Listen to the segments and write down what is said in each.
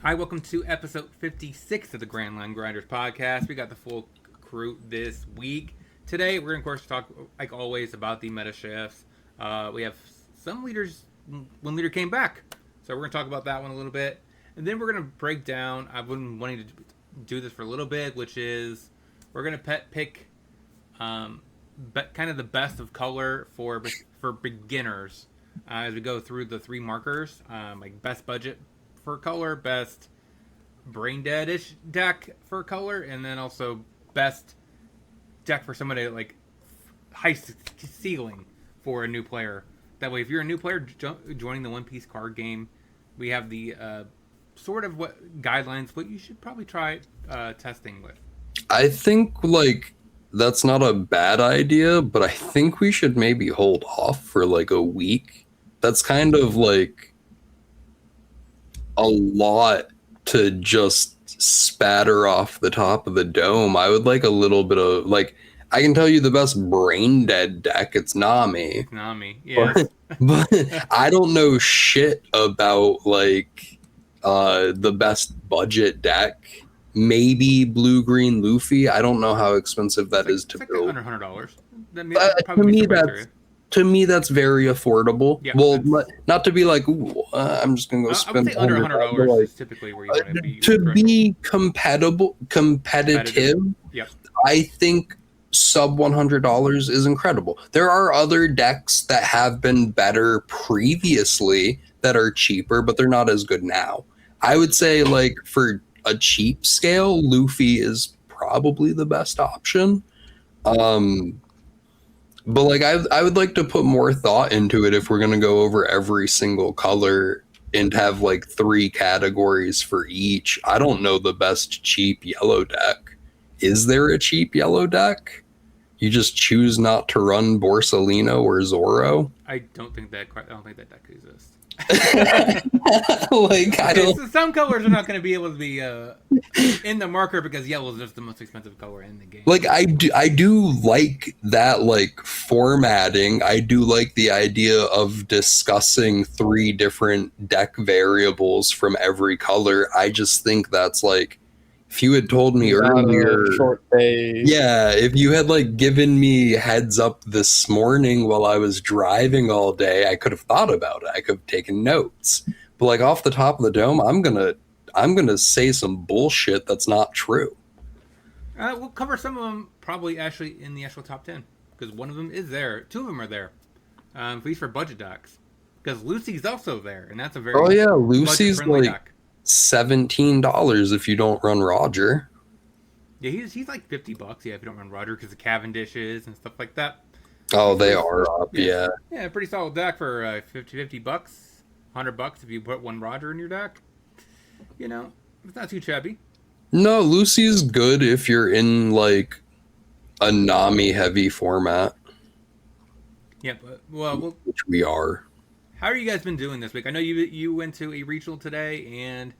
Hi, welcome to episode 56 of the GrandLine Grinders podcast. We got the full crew this week. Today, we're going to, of course, talk, like always, about the meta shifts. We have some leaders, one leader came back, so we're going to talk about that one a little bit. And then we're going to break down, I've been wanting to do this for a little bit, which is we're going to pick kind of the best of color for beginners as we go through the three markers, like best budget for color, best brain dead-ish deck for color, and then also best deck for somebody like high ceiling for a new player. That way, if you're a new player joining the One Piece card game, we have the sort of what guidelines what you should probably try testing with. I think that's not a bad idea, but I think we should maybe hold off for like a week. That's kind of like a lot to just spatter off the top of the dome. I would like a little bit of I can tell you the best brain dead deck. It's Nami. Yeah. But I don't know shit about the best budget deck. Maybe blue green Luffy. I don't know how expensive that is to build. Under $100. To me, that's very affordable. Yeah, well, not to be like, ooh, I'm just gonna go spend. I would say under $100 is typically where you want to be. To be competitive. Yep. I think sub $100 is incredible. There are other decks that have been better previously that are cheaper, but they're not as good now. I would say for a cheap scale, Luffy is probably the best option. But I would like to put more thought into it if we're going to go over every single color and have 3 categories for each. I don't know the best cheap yellow deck. Is there a cheap yellow deck? You just choose not to run Borsalino or Zoro? I don't think that deck exists. Some colors are not going to be able to be in the marker because yellow is just the most expensive color in the game. I do like that formatting. I do like the idea of discussing 3 different deck variables from every color. I just think that's if you had told me earlier, short day. Yeah, if you had given me heads up this morning while I was driving all day, I could have thought about it. I could have taken notes. But off the top of the dome, I'm gonna say some bullshit that's not true. We'll cover some of them probably actually in the actual top 10 because one of them is there. 2 of them are there, at least for budget decks. Because Lucy's also there, and that's a very Lucy's deck. $17 if you don't run Roger. Yeah, he's $50 if you don't run Roger because the Cavendishes and stuff like that. Oh, they are up, yeah. Yeah, pretty solid deck for $50, $100 if you put one Roger in your deck. It's not too shabby. No, Lucy's good if you're in a Nami heavy format. Yeah, but which we are. How are you guys been doing this week? I know you went to a regional today, and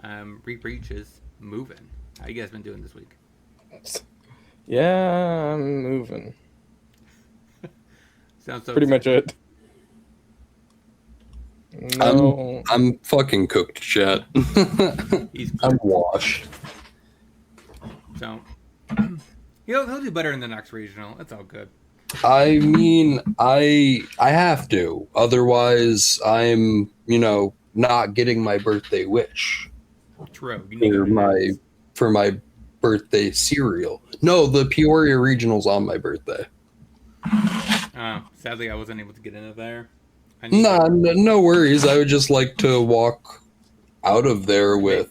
RePreach is moving. How you guys been doing this week? Yeah, I'm moving. Sounds so pretty much it. No, I'm fucking cooked, chat. I'm washed. So he'll do better in the next regional. That's all good. I mean, I have to. Otherwise, I'm, not getting my birthday wish. True. For my birthday cereal. No, the Peoria Regional's on my birthday. Sadly, I wasn't able to get into there. No worries. I would just like to walk out of there with.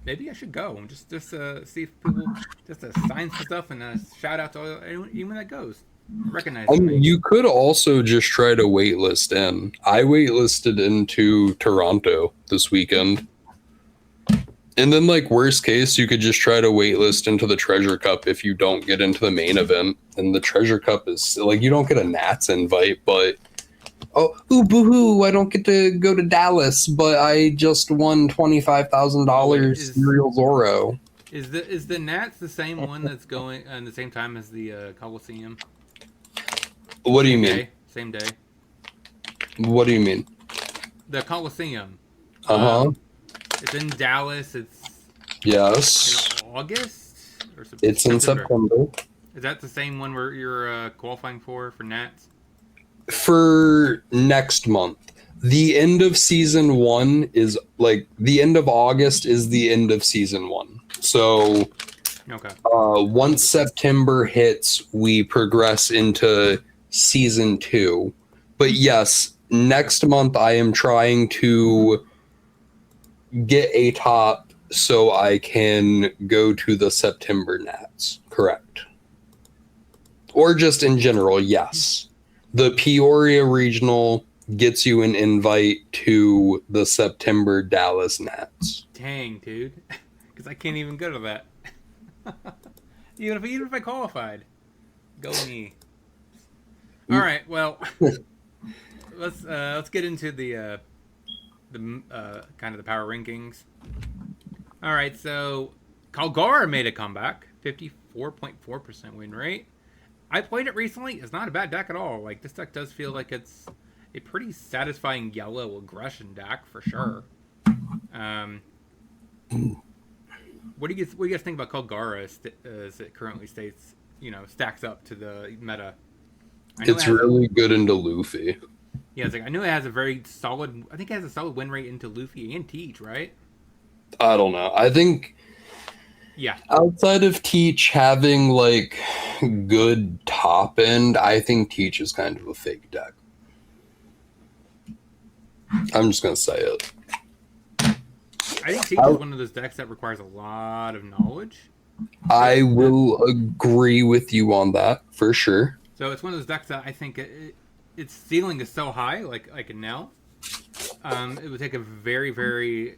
Maybe I should go and just see if people just sign some stuff and shout out to anyone that goes. Recognize me. You could also just try to waitlist in. I waitlisted into Toronto this weekend. And then worst case, you could just try to waitlist into the Treasure Cup if you don't get into the main event. And the Treasure Cup is you don't get a Nats invite, but boo-hoo, I don't get to go to Dallas, but I just won $25,000 Serial Zoro. Is the Nats the same one that's going at the same time as the Coliseum? What do you mean? Same day. What do you mean? The Coliseum. It's in Dallas. It's Yes. in August or It's in September. Is that the same one where you're qualifying for Nats? For next month. The end of season 1 is like the end of August is the end of season 1. So Okay. Once September hits, we progress into season 2. But yes, next month I am trying to get a top so I can go to the September Nats. Correct. Or just in general, yes. The Peoria Regional gets you an invite to the September Dallas Nats. Dang, dude. Because I can't even go to that. even if I qualified. Go me. All right, well, let's get into the kind of the power rankings. All right, so Kalgara made a comeback, 54.4% win rate. I played it recently. It's not a bad deck at all. Like, this deck does feel like it's a pretty satisfying yellow aggression deck for sure. What do you guys think about Kalgara as it currently stacks up to the meta? It's really good into Luffy. Yeah, it's like I knew it has a very solid. I think it has a solid win rate into Luffy and Teach, right? I don't know. I think outside of Teach having like good top end, I think Teach is kind of a fake deck. I'm just gonna say it. I think Teach is one of those decks that requires a lot of knowledge. I will agree with you on that for sure. So it's one of those decks that I think its ceiling is so high, like a Nell. It would take a very, very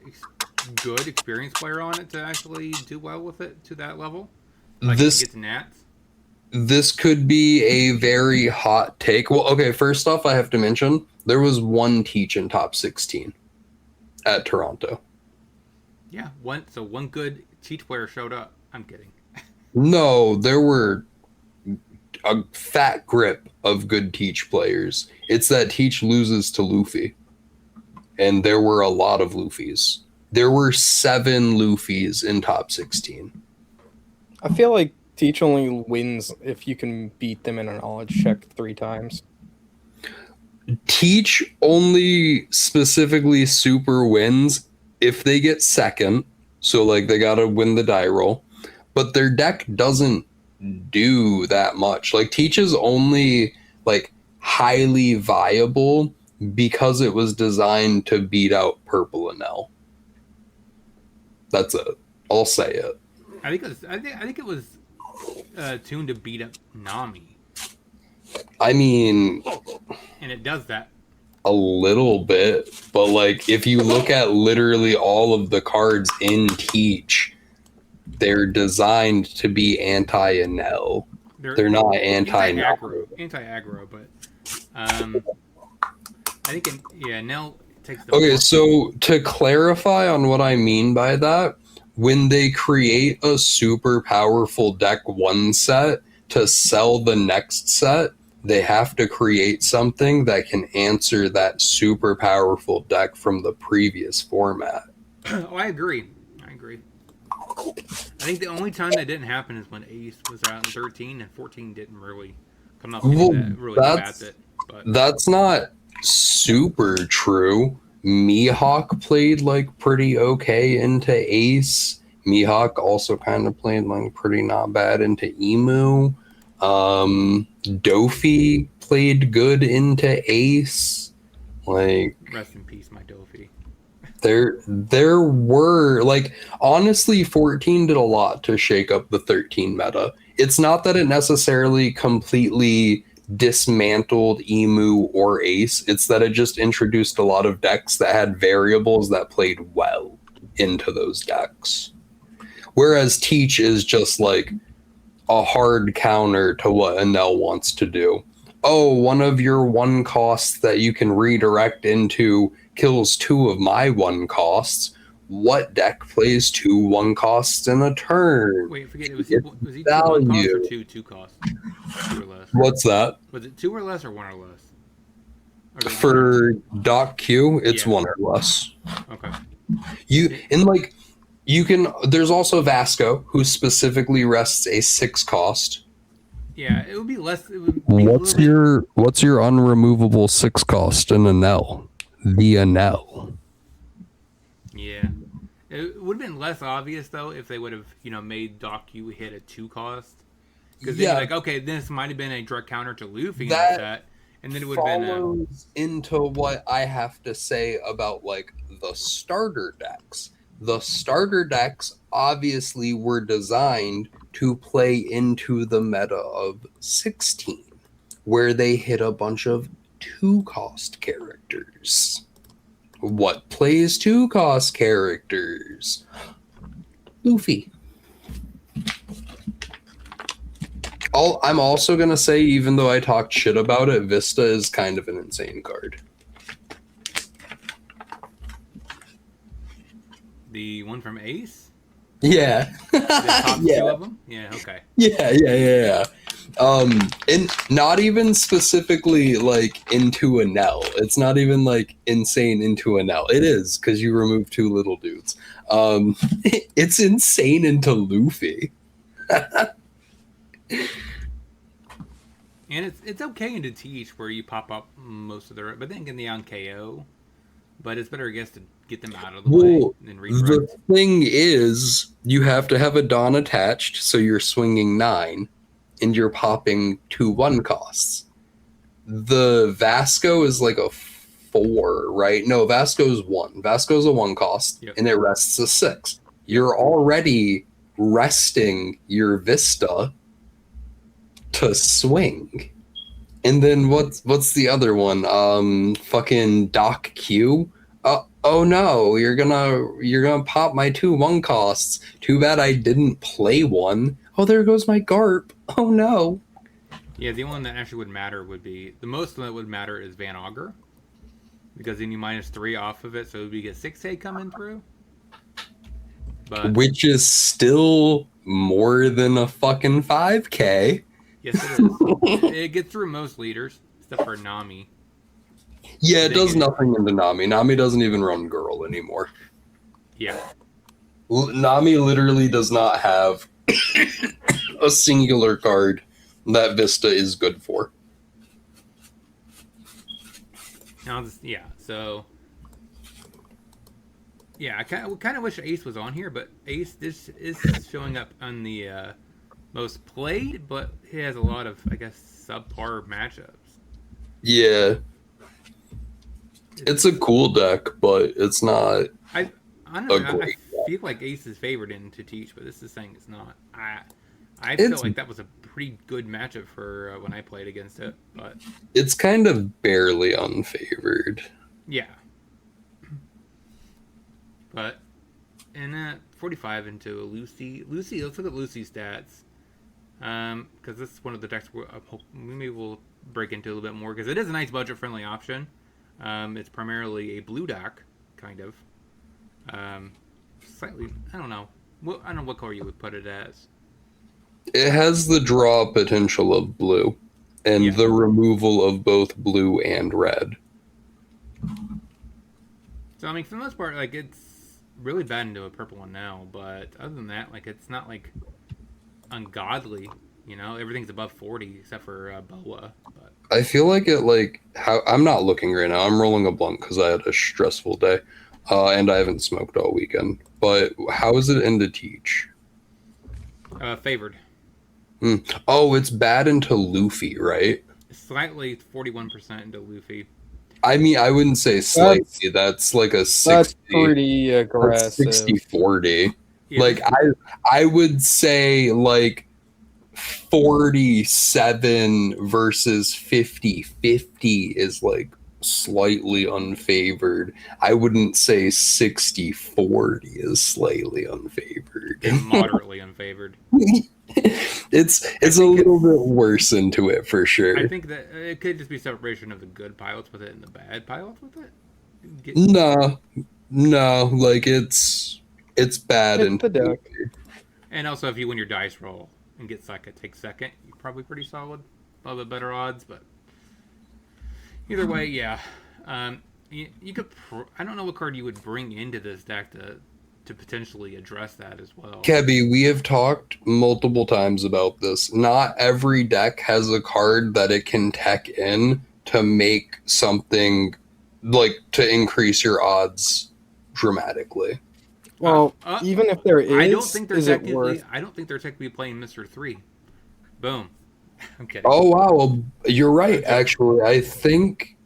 good experienced player on it to actually do well with it to that level. Like This get to Nats. This could be a very hot take. Well, okay, first off, I have to mention there was one Teach in top 16 at Toronto. Yeah, one good Teach player showed up. I'm kidding. No, there were a fat grip of good Teach players. It's that Teach loses to Luffy. And there were a lot of Luffys. There were 7 Luffys in top 16. I feel like Teach only wins if you can beat them in a knowledge check 3 times. Teach only specifically super wins if they get second. So like they gotta win the die roll. But their deck doesn't do that much. Like Teach is only like highly viable because it was designed to beat out Purple Enel. That's it. I'll say it. I think it was tuned to beat up Nami. I mean, and it does that a little bit, but like if you look at literally all of the cards in Teach, they're designed to be anti-Enel. They're not anti-aggro. Anti-aggro, but I think Enel takes the Okay, so to clarify on what I mean by that, when they create a super powerful deck one set to sell the next set, they have to create something that can answer that super powerful deck from the previous format. Oh, I agree. I think the only time that didn't happen is when Ace was out in 13 and 14 didn't really come up with really bad it. But that's not super true. Mihawk played like pretty okay into Ace. Mihawk also kind of played like pretty not bad into Emu. Dofi played good into Ace. Like rest in peace, my Dofi. There were like honestly 14 did a lot to shake up the 13 meta. It's not that it necessarily completely dismantled Emu or Ace. It's that it just introduced a lot of decks that had variables that played well into those decks. Whereas Teach is just like a hard counter to what Enel wants to do. Oh, one of your 1 costs that you can redirect into kills 2 of my 1 costs. What deck plays 2 1 costs in a turn? Wait, forget it. Was he 2 1 costs or 2 costs? 2 or less? What's that? Was it 2 or less or 1 or less? For Doc Q, it's 1 or less. Okay. You can. There's also Vasco, who specifically rests a 6 cost. Yeah, it would be less. It would be What's your unremovable 6 cost in Anel? The Anel. Yeah, it would have been less obvious though if they would have made Doku hit a 2 cost. Because then you're like, okay, this might have been a direct counter to Luffy in the set, and then it would have been follows into what I have to say about like the starter decks. The starter decks obviously were designed to play into the meta of 16, where they hit a bunch of 2-cost characters. What plays 2-cost characters? Luffy. I'm also going to say, even though I talked shit about it, Vista is kind of an insane card. the one from Ace. Yeah. The top Yeah. 2 of them. Yeah. Okay. Yeah. And not even specifically like into Anel. It's not even like insane into Anel. It is because you remove 2 little dudes. It's insane into Luffy. And it's okay into Teach where you pop up most of their, but then again the on KO. But it's better, I guess, to get them out of the way than redirect. The thing is, you have to have a Dawn attached, so you're swinging 9, and you're popping 2 1 costs. The Vasco is like a 4, right? No, Vasco's 1. Vasco's a 1 cost, and it rests a 6. You're already resting your Vista to swing. And then what's the other one? Fucking Doc Q. Oh no, you're gonna pop my 2 1 costs. Too bad I didn't play one. Oh, there goes my Garp. Oh no. Yeah, the only one that actually would matter would be the most that would matter is Van Augur, because then you -3 off of it, so we get 6K coming through. But which is still more than a fucking 5K. Yes, it is. It gets through most leaders, except for Nami. Yeah, it does nothing into Nami. Nami doesn't even run girl anymore. Yeah. Nami literally does not have a singular card that Vista is good for. Yeah, so... Yeah, I kind of wish Ace was on here, but Ace this is showing up on the... most played, but he has a lot of, I guess, subpar matchups. Yeah. It's a cool deck, but it's not honestly, a great I feel like Ace is favored into Teach, but this is saying it's not. I feel like that was a pretty good matchup for when I played against it, but... It's kind of barely unfavored. Yeah. But, and 45 into Lucy, let's look at Lucy's stats. Because this is one of the decks maybe we'll break into a little bit more, because it is a nice budget-friendly option. It's primarily a blue deck, kind of. Slightly, I don't know what color you would put it as. It has the draw potential of blue, and the removal of both blue and red. So, I mean, for the most part, like, it's really bad into a purple one now, but other than that, like, it's not, like... ungodly, everything's above 40 except for Boa. But I feel like I'm not looking right now. I'm rolling a blunt because I had a stressful day, and I haven't smoked all weekend. But how is it into Teach? Favored. Oh, it's bad into Luffy, right? Slightly 41% into Luffy. I mean, I wouldn't say slightly. That's like a 60. That's pretty aggressive. 60-40. Yeah. Like I would say like 47 versus 50-50 is like slightly unfavored. I wouldn't say 60-40 is slightly unfavored. It's moderately unfavored. It's a little bit worse into it for sure. I think that it could just be separation of the good pilots with it and the bad pilots with it. No, like it's bad in the deck. And also, if you win your dice roll and get take second, you're probably pretty solid. A little bit better odds, but either way, yeah. you could. I don't know what card you would bring into this deck to potentially address that as well. Kebbie, we have talked multiple times about this. Not every deck has a card that it can tech in to make something like to increase your odds dramatically. Well, even if there is, I don't think they're is it worth? I don't think they're technically playing Mr. 3. Boom. I'm kidding. Oh wow, well, you're right. Actually, I think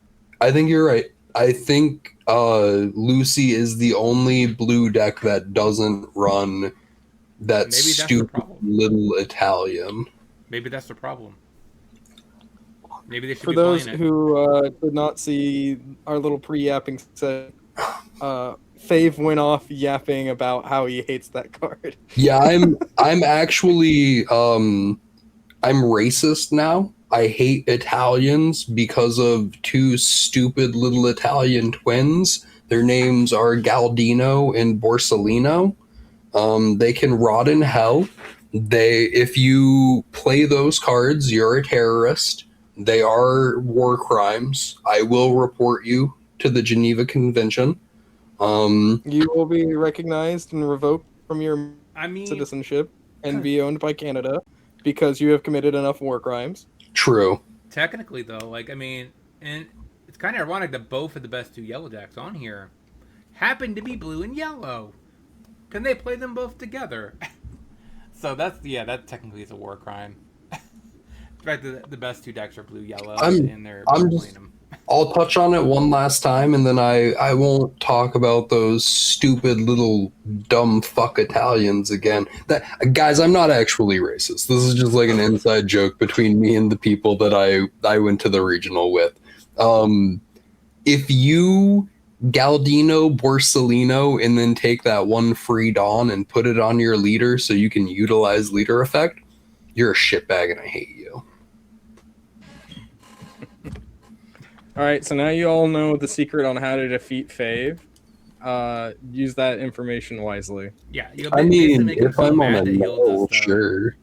you're right. I think Lucy is the only blue deck that doesn't run that stupid little Italian. Maybe that's the problem. Maybe they should For be those playing it. who did not see our little pre-yapping set, Fave went off yapping about how he hates that card. Yeah, I'm actually I'm racist now. I hate Italians because of two stupid little Italian twins. Their names are Galdino and Borsellino. They can rot in hell. If you play those cards, you're a terrorist. They are war crimes. I will report you to the Geneva Convention. You will be recognized and revoked from your citizenship and be owned by Canada because you have committed enough war crimes. True. Technically, though, and it's kind of ironic that both of the best two yellow decks on here happen to be blue and yellow. Can they play them both together? So that technically is a war crime. The fact that the best two decks are blue yellow and they're playing them. I'll touch on it one last time, and then I won't talk about those stupid little dumb fuck Italians again. Guys, I'm not actually racist. This is just like an inside joke between me and the people that I went to the regional with. If you Galdino Borsellino and then take that one free Dawn and put it on your leader so you can utilize leader effect, you're a shitbag and I hate you. All right, so now you all know the secret on how to defeat Fave. Use that information wisely. Yeah, if I'm on a no, sure.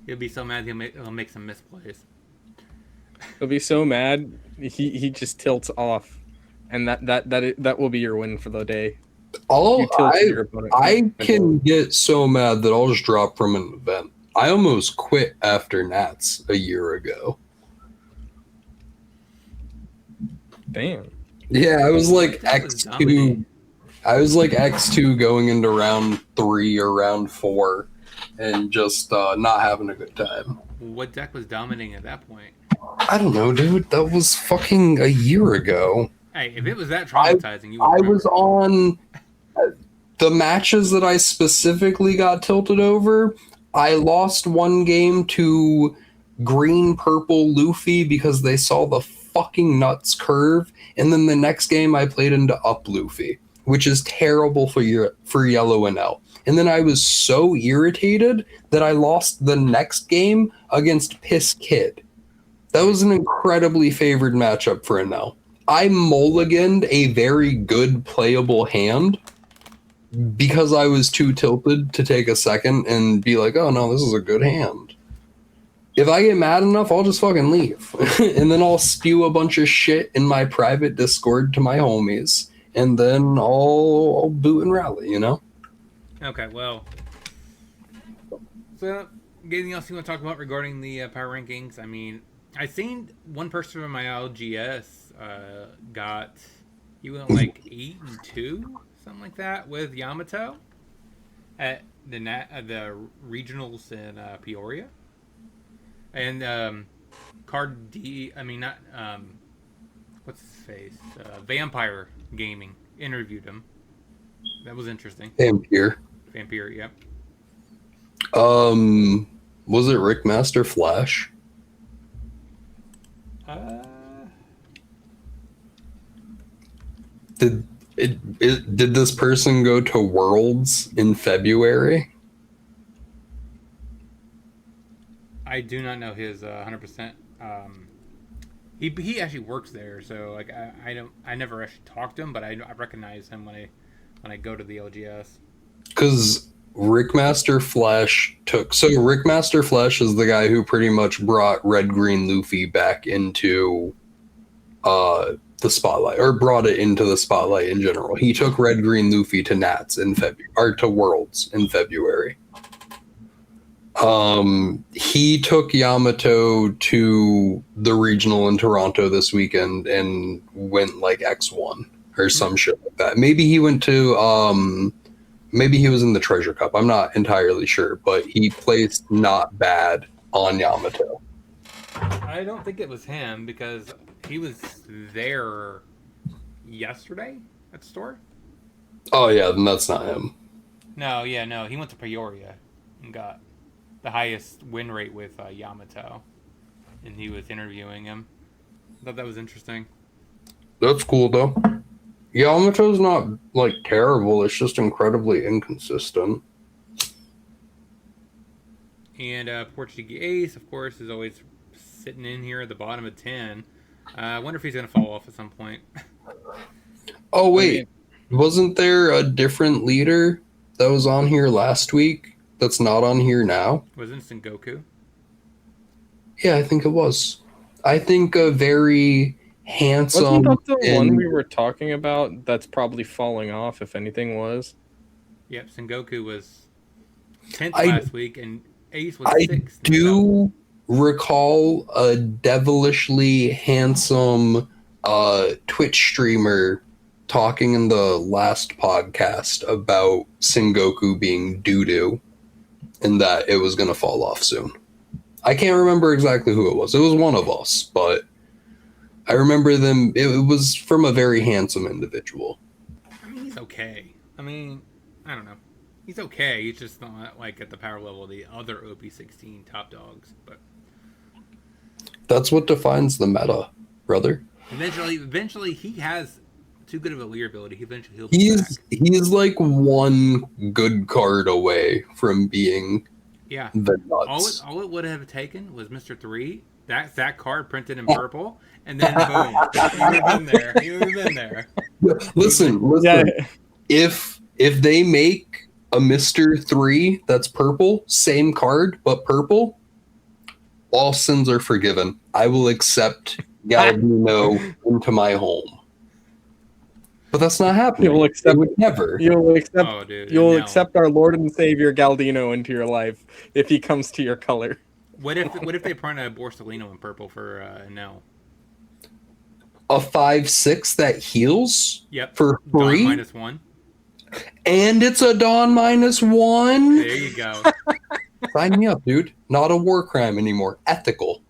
He'll be so mad he'll make some misplays. He'll be so mad he just tilts off, and that will be your win for the day. I can get so mad that I'll just drop from an event. I almost quit after Nats a year ago. Damn. Yeah, I was like X2. I was like X2 going into round 3 or round 4 and just not having a good time. What deck was dominating at that point? I don't know, dude. That was fucking a year ago. Hey, if it was that traumatizing, I was on the matches that I specifically got tilted over. I lost one game to green-purple Luffy because they saw the fucking nuts curve, and then the next game I played into up Luffy, which is terrible for yellow and L. And then I was so irritated that I lost the next game against Piss Kid. That was an incredibly favored matchup for an L. I mulliganed a very good playable hand because I was too tilted to take a second and be like, oh no, this is a good hand. If I get mad enough, I'll just fucking leave. And then I'll spew a bunch of shit in my private Discord to my homies. And then I'll boot and rally, you know? Okay, well. So, anything else you want to talk about regarding the power rankings? I mean, I seen one person from my LGS he went like 8-2, something like that, with Yamato at the regionals in Peoria. And Card D, I mean, not, what's his face? Vampire Gaming interviewed him. That was interesting. Vampire, yep. Was it Rickmaster Flash? Did this person go to Worlds in February? I do not know his 100%. He actually works there, so like I never actually talked to him, but I recognize him when I go to the LGS. Because Rickmaster Flash Rickmaster Flash is the guy who pretty much brought Red Green Luffy back into the spotlight, or brought it into the spotlight in general. He took Red Green Luffy to Nats in February, or to Worlds in February. He took Yamato to the regional in Toronto this weekend and went like X1 or some shit like that. Maybe he went to maybe he was in the Treasure Cup. I'm not entirely sure, but he placed not bad on Yamato. I don't think it was him because he was there yesterday at the store. Oh yeah, then that's not him. No, he went to Peoria and got the highest win rate with Yamato, and he was interviewing him. I thought that was interesting. That's cool though. Yamato's not like terrible, it's just incredibly inconsistent. And Portuguese Ace, of course, is always sitting in here at the bottom of 10. I wonder if he's going to fall off at some point. Oh wait, wasn't there a different leader that was on here last week that's not on here now? Was it Sengoku? Yeah, I think it was. I think a very handsome... Wasn't that the one we were talking about that's probably falling off, if anything was? Yep, Sengoku was 10th last week, and Ace was 6th. I do recall a devilishly handsome Twitch streamer talking in the last podcast about Sengoku being doo-doo and that it was going to fall off soon. I can't remember exactly who it was. It was one of us, but I remember them. It was from a very handsome individual. I mean, he's okay. I mean, I don't know. He's okay. He's just not like at the power level of the other OP16 top dogs. But that's what defines the meta, brother. Eventually, he has too good of a leader ability. He'll be back. He's like one good card away from being the nuts. All it would have taken was Mr. 3. That's that card printed in purple, and then boom, he would have been there. Listen. Yeah. If they make a Mr. 3 that's purple, same card but purple, all sins are forgiven. I will accept Galdino into my home. But that's not happening. You'll accept never. You'll accept our Lord and Savior Galdino into your life if he comes to your color. What if they print a Borsalino in purple for Nell? A 5/6 that heals? Yep. For free? Dawn -1. And it's a Dawn -1? There you go. Sign me up, dude. Not a war crime anymore. Ethical.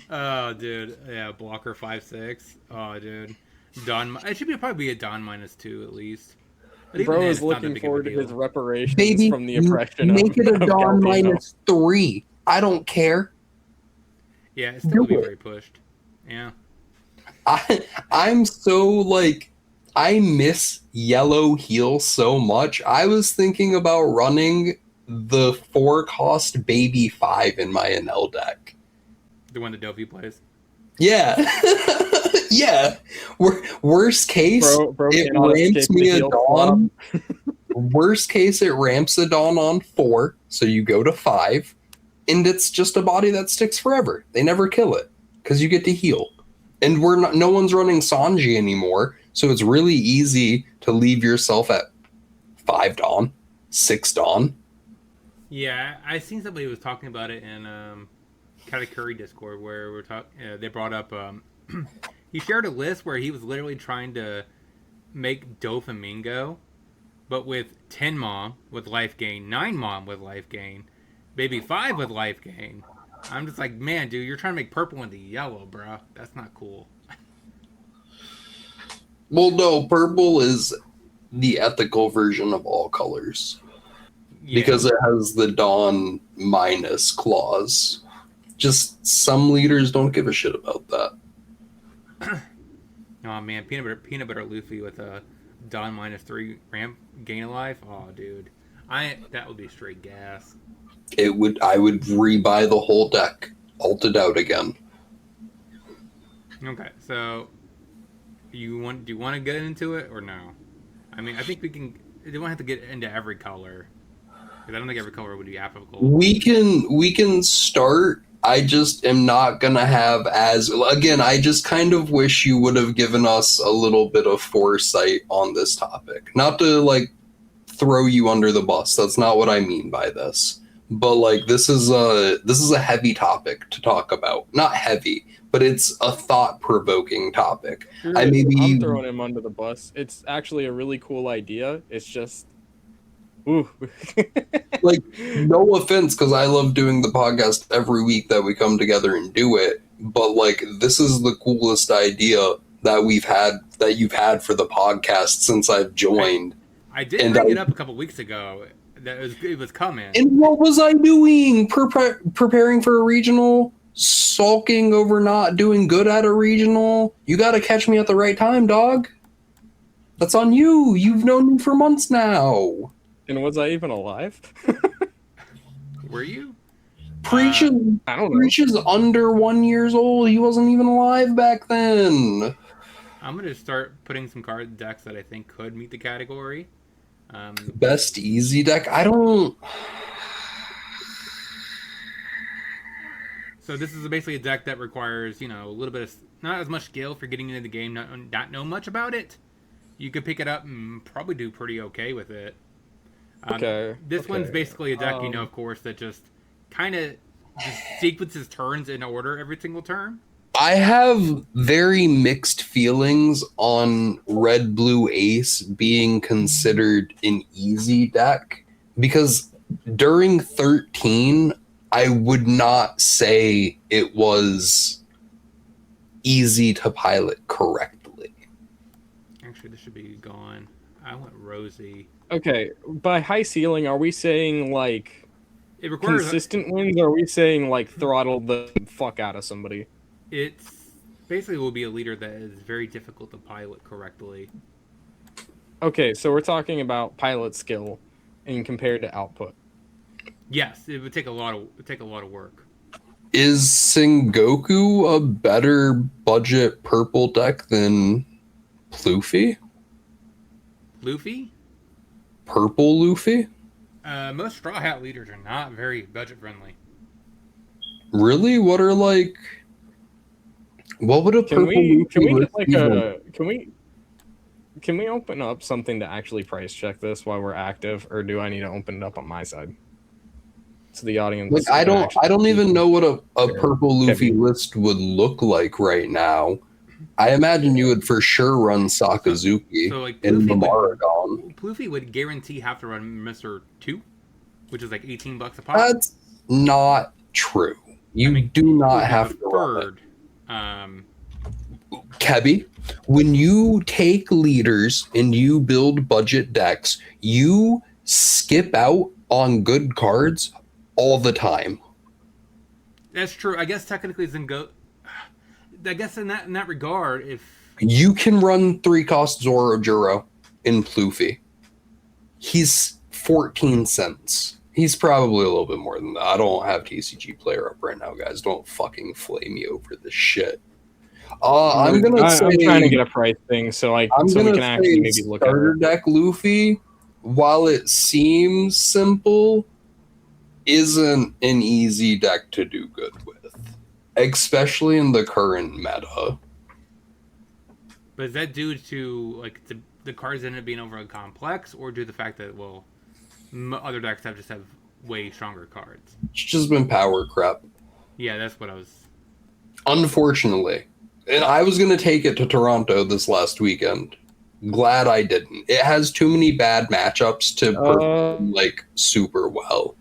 Oh, dude. Yeah, blocker 5/6. Oh, dude. Dawn. It should probably be a Dawn -2 at least. Bro is looking forward to his reparations from the oppression. Make it a Dawn -3. I don't care. Yeah, it's still gonna be very pushed. Yeah. I'm so like, I miss yellow heal so much. I was thinking about running the 4-cost baby 5 in my NL deck. The one that Dovi plays? Yeah. Yeah. Worst case, it ramps me a Dawn. Worst case, it ramps a Dawn on 4, so you go to 5, and it's just a body that sticks forever. They never kill it, because you get to heal. And no one's running Sanji anymore, so it's really easy to leave yourself at 5 Dawn, 6 Dawn. Yeah, I seen somebody was talking about it in Katakuri Discord where they brought up he shared a list where he was literally trying to make Doflamingo, but with 10 Mom with life gain, 9 Mom with life gain, Baby 5 with life gain. I'm just like, man, dude, you're trying to make purple into yellow, bro. That's not cool. Well, no, purple is the ethical version of all colors. Yeah. Because it has the Dawn minus clause. Just some leaders don't give a shit about that. Oh man, peanut butter Luffy with a Dawn -3 ramp gain of life. Oh dude, that would be straight gas. I would rebuy the whole deck, alted out again. Okay, so do you want to get into it or no? I mean, I think we can. You don't have to get into every color. I don't think every color would be applicable. We can start I just am not gonna have again, I just kind of wish you would have given us a little bit of foresight on this topic. Not to like throw you under the bus. That's not what I mean by this. But like this is a heavy topic to talk about. Not heavy, but it's a thought-provoking topic. Sure I'm throwing him under the bus. It's actually a really cool idea. It's just ooh. Like, no offense, because I love doing the podcast every week that we come together and do it. But like, this is the coolest idea that you've had for the podcast since I've joined. I did bring it up a couple weeks ago. That it was coming. And what was I doing? Preparing for a regional? Sulking over not doing good at a regional? You got to catch me at the right time, dog. That's on you. You've known me for months now. And was I even alive? Were you? Preach is under 1 year old. He wasn't even alive back then. I'm going to start putting some card decks that I think could meet the category. Best easy deck? I don't... So this is basically a deck that requires, a little bit of... Not as much skill for getting into the game, not know much about it. You could pick it up and probably do pretty okay with it. This one's basically a deck, of course, that just kind of sequences turns in order every single turn. I have very mixed feelings on Red Blue Ace being considered an easy deck, because during 13, I would not say it was easy to pilot correctly. Actually, this should be gone. I went Rosie. Okay, by high ceiling, are we saying like it requires consistent wins, or are we saying like throttle the fuck out of somebody? It's basically will be a leader that is very difficult to pilot correctly. Okay, so we're talking about pilot skill and compared to output. Yes, it would take a lot of work. Is Sengoku a better budget purple deck than Luffy? Luffy? Purple Luffy? Most Straw Hat leaders are not very budget friendly. Really? What would a purple Luffy Can we open up something to actually price check this while we're active, or do I need to open it up on my side? So the audience. Like, I don't even know what a purple Luffy list would look like right now. I imagine you would for sure run Sakazuki in the Maragon. Luffy would guarantee have to run Mr. 2, which is like $18 a pop. That's not true. You do not have to run it. Kebbie, when you take leaders and you build budget decks, you skip out on good cards all the time. That's true. I guess technically I guess in that regard, if you can run 3-cost Zorojuro in Luffy, he's 14 cents. He's probably a little bit more than that. I don't have TCG player up right now, guys. Don't fucking flame me over this shit. I'm trying to get a price thing so we can actually maybe look at starter deck Luffy, while it seems simple, isn't an easy deck to do good with, especially in the current meta. But is that due to the cards end up being overly complex, or due to the fact that other decks have way stronger cards? It's just been power crap. Yeah, that's what I was. Unfortunately, and I was gonna take it to Toronto this last weekend. Glad I didn't. It has too many bad matchups to perform super well.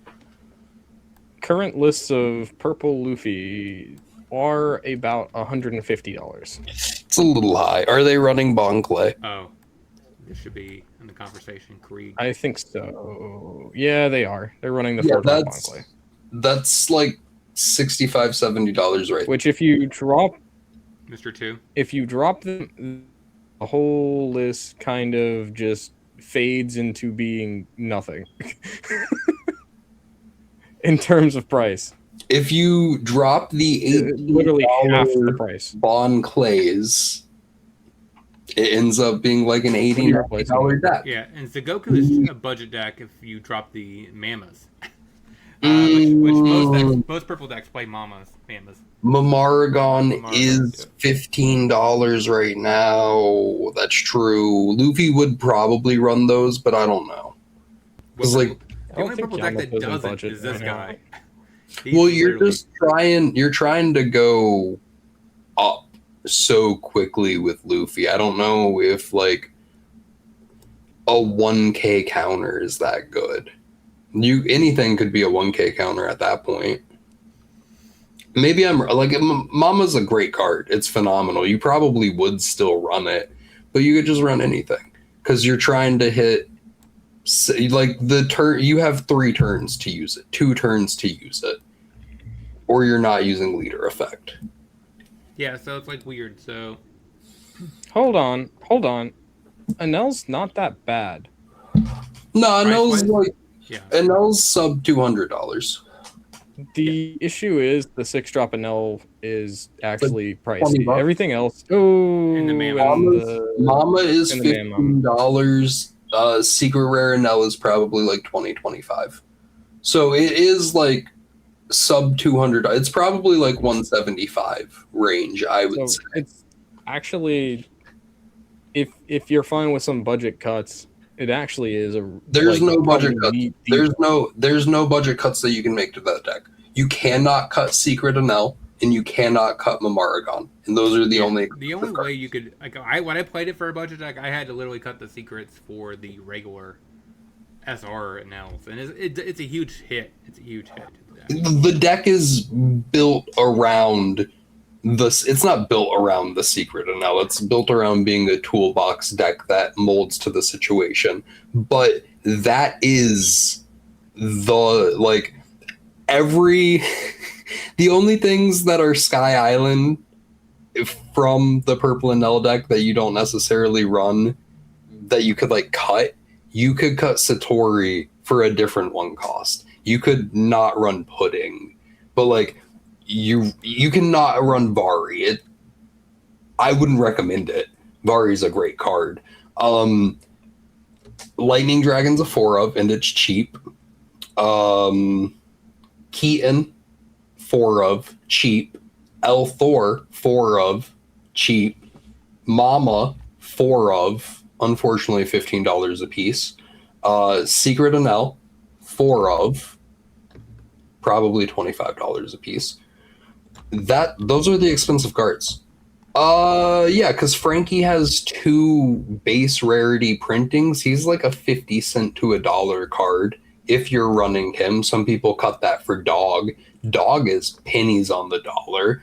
Current lists of purple Luffy are about $150. It's a little high. Are they running Bon Clay? Oh, this should be in the conversation. Krieg. I think so. Yeah, they are. They're running the 4-drop Bon Clay. That's like $65, $70 right. Which if you drop Mr. 2, if you drop them, the whole list kind of just fades into being nothing. In terms of price. If you drop the literally half the price Bon Clays, it ends up being like an $80 deck. Yeah, and Sengoku is a budget deck if you drop the Mammoths. Which most purple decks play Mamas. Mamaragon is $15 right now. That's true. Luffy would probably run those, but I don't know. Because the only purple deck that doesn't is this guy. Well, you're trying to go up so quickly with Luffy. I don't know if like a 1K counter is that good. Anything could be a 1K counter at that point. Maybe I'm like, Mama's a great card. It's phenomenal. You probably would still run it, but you could just run anything because you're trying to hit like the turn. You have 3 turns to use it, 2 turns to use it, or you're not using leader effect. Yeah, so it's like weird. So hold on. Anel's not that bad. No, Anel's Anel's sub $200. The issue is the 6-drop Anel is actually pricey. Everything else, Mama is $15. Secret rare Anel is probably like $20-$25. So it is like sub $200. It's probably like $175 range. I would say it's actually if you're fine with some budget cuts. It actually is There's no budget cuts. There's no budget cuts that you can make to that deck. You cannot cut Secret Anel and you cannot cut Mamaragon. And those are the only way you could when I played it for a budget deck, I had to literally cut the secrets for the regular SR Anels. And it's a huge hit. It's a huge hit. The deck is built around it's not built around the Secret Anel. It's built around being a toolbox deck that molds to the situation. But that is the only things that are Sky Island from the Purple Anel deck that you don't necessarily run that you could cut. You could cut Satori for a different 1 cost. You could not run Pudding, but you cannot run Vari. I wouldn't recommend it. Vari's a great card. Lightning Dragon's a 4 of, and it's cheap. Keaton, 4 of, cheap. El Thor, 4 of, cheap. Mama, 4 of, unfortunately $15 a piece. Secret Anel, 4 of, probably $25 a piece. Those are the expensive cards. Yeah, because Frankie has 2 base rarity printings. He's like a 50 cent to $1 card if you're running him. Some people cut that for Dog. Dog is pennies on the dollar.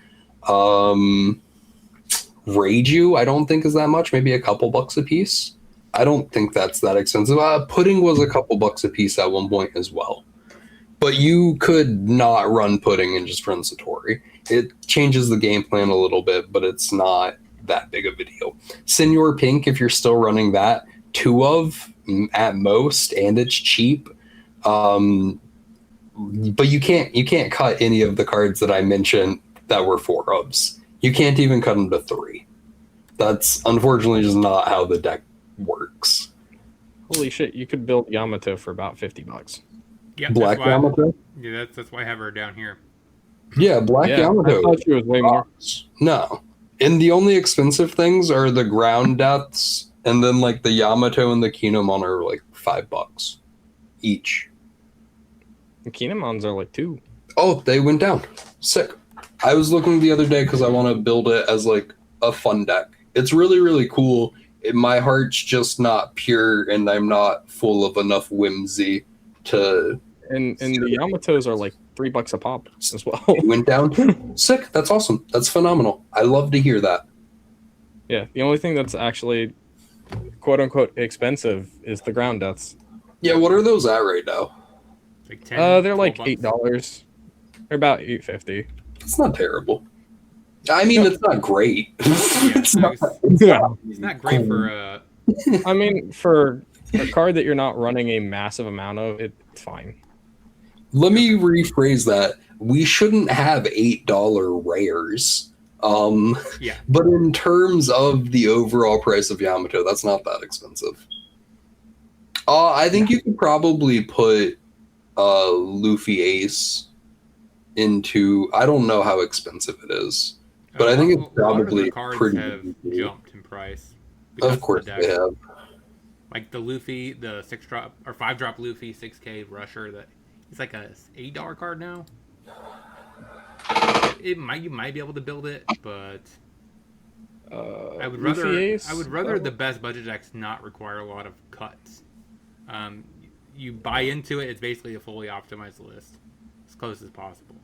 Reiju, I don't think is that much. Maybe a couple bucks a piece. I don't think that's that expensive. Pudding was a couple bucks a piece at one point as well. But you could not run Pudding and just run Satori. It changes the game plan a little bit, but it's not that big of a deal. Senor Pink, if you're still running that, 2 of at most, and it's cheap. But you can't cut any of the cards that I mentioned that were 4 ofs. You can't even cut them to 3. That's unfortunately just not how the deck works. Holy shit! You could build Yamato for about $50. Yeah, Black Yamato. That's why I have her down here. Yeah, Black Yamato. I thought she was way more. No. And the only expensive things are the ground deaths, and then the Yamato and the Kinemon are $5 each. The Kinemons are 2. Oh, they went down. Sick. I was looking the other day because I want to build it as a fun deck. It's really, really cool. My heart's just not pure, and I'm not full of enough whimsy to. And the Yamatos are $3 a pop as well. It went down. Sick. That's awesome. That's phenomenal. I love to hear that. Yeah, the only thing that's actually quote unquote expensive is the ground deaths. Yeah, what are those at right now? They're $8. They're about $8.50. It's not terrible. I mean, it's not great. It's not great for. I mean, for a card that you're not running a massive amount of, it's fine. Let me rephrase that. We shouldn't have $8 rares. Yeah. But in terms of the overall price of Yamato, that's not that expensive. I think you could probably put Luffy Ace into, I don't know how expensive it is, but I think it's probably the cards pretty have jumped in price. Of course they have. Like the Luffy, the 6-drop or 5-drop Luffy 6K Rusher, that he's like a $8 card now. You might be able to build it, but I would rather the best budget decks not require a lot of cuts. You buy into it; it's basically a fully optimized list, as close as possible.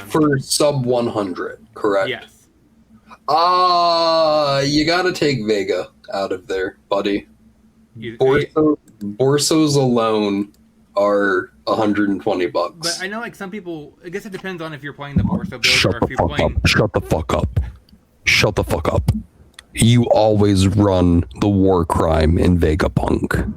For sub 100, correct? Yes. You gotta take Vega out of there, buddy. Borsos alone are $120. But I know, like, some people, I guess it depends on if you're playing the Borso build or if you're playing. Shut the fuck up. Shut the fuck up. You always run the war crime in Vegapunk.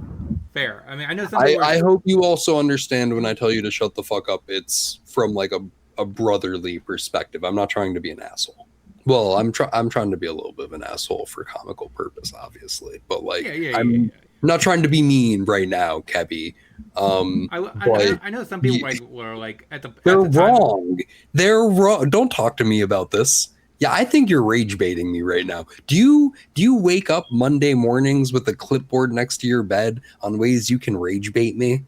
Fair. I mean, I know some people I hope you also understand when I tell you to shut the fuck up, it's from like a brotherly perspective. I'm not trying to be an asshole. Well, I'm trying to be a little bit of an asshole for comical purpose, obviously. But like, I'm not trying to be mean right now, Kebbie. I know some people were like they're wrong. They're wrong. Don't talk to me about this. Yeah, I think you're rage baiting me right now. Do you wake up Monday mornings with a clipboard next to your bed on ways you can rage bait me?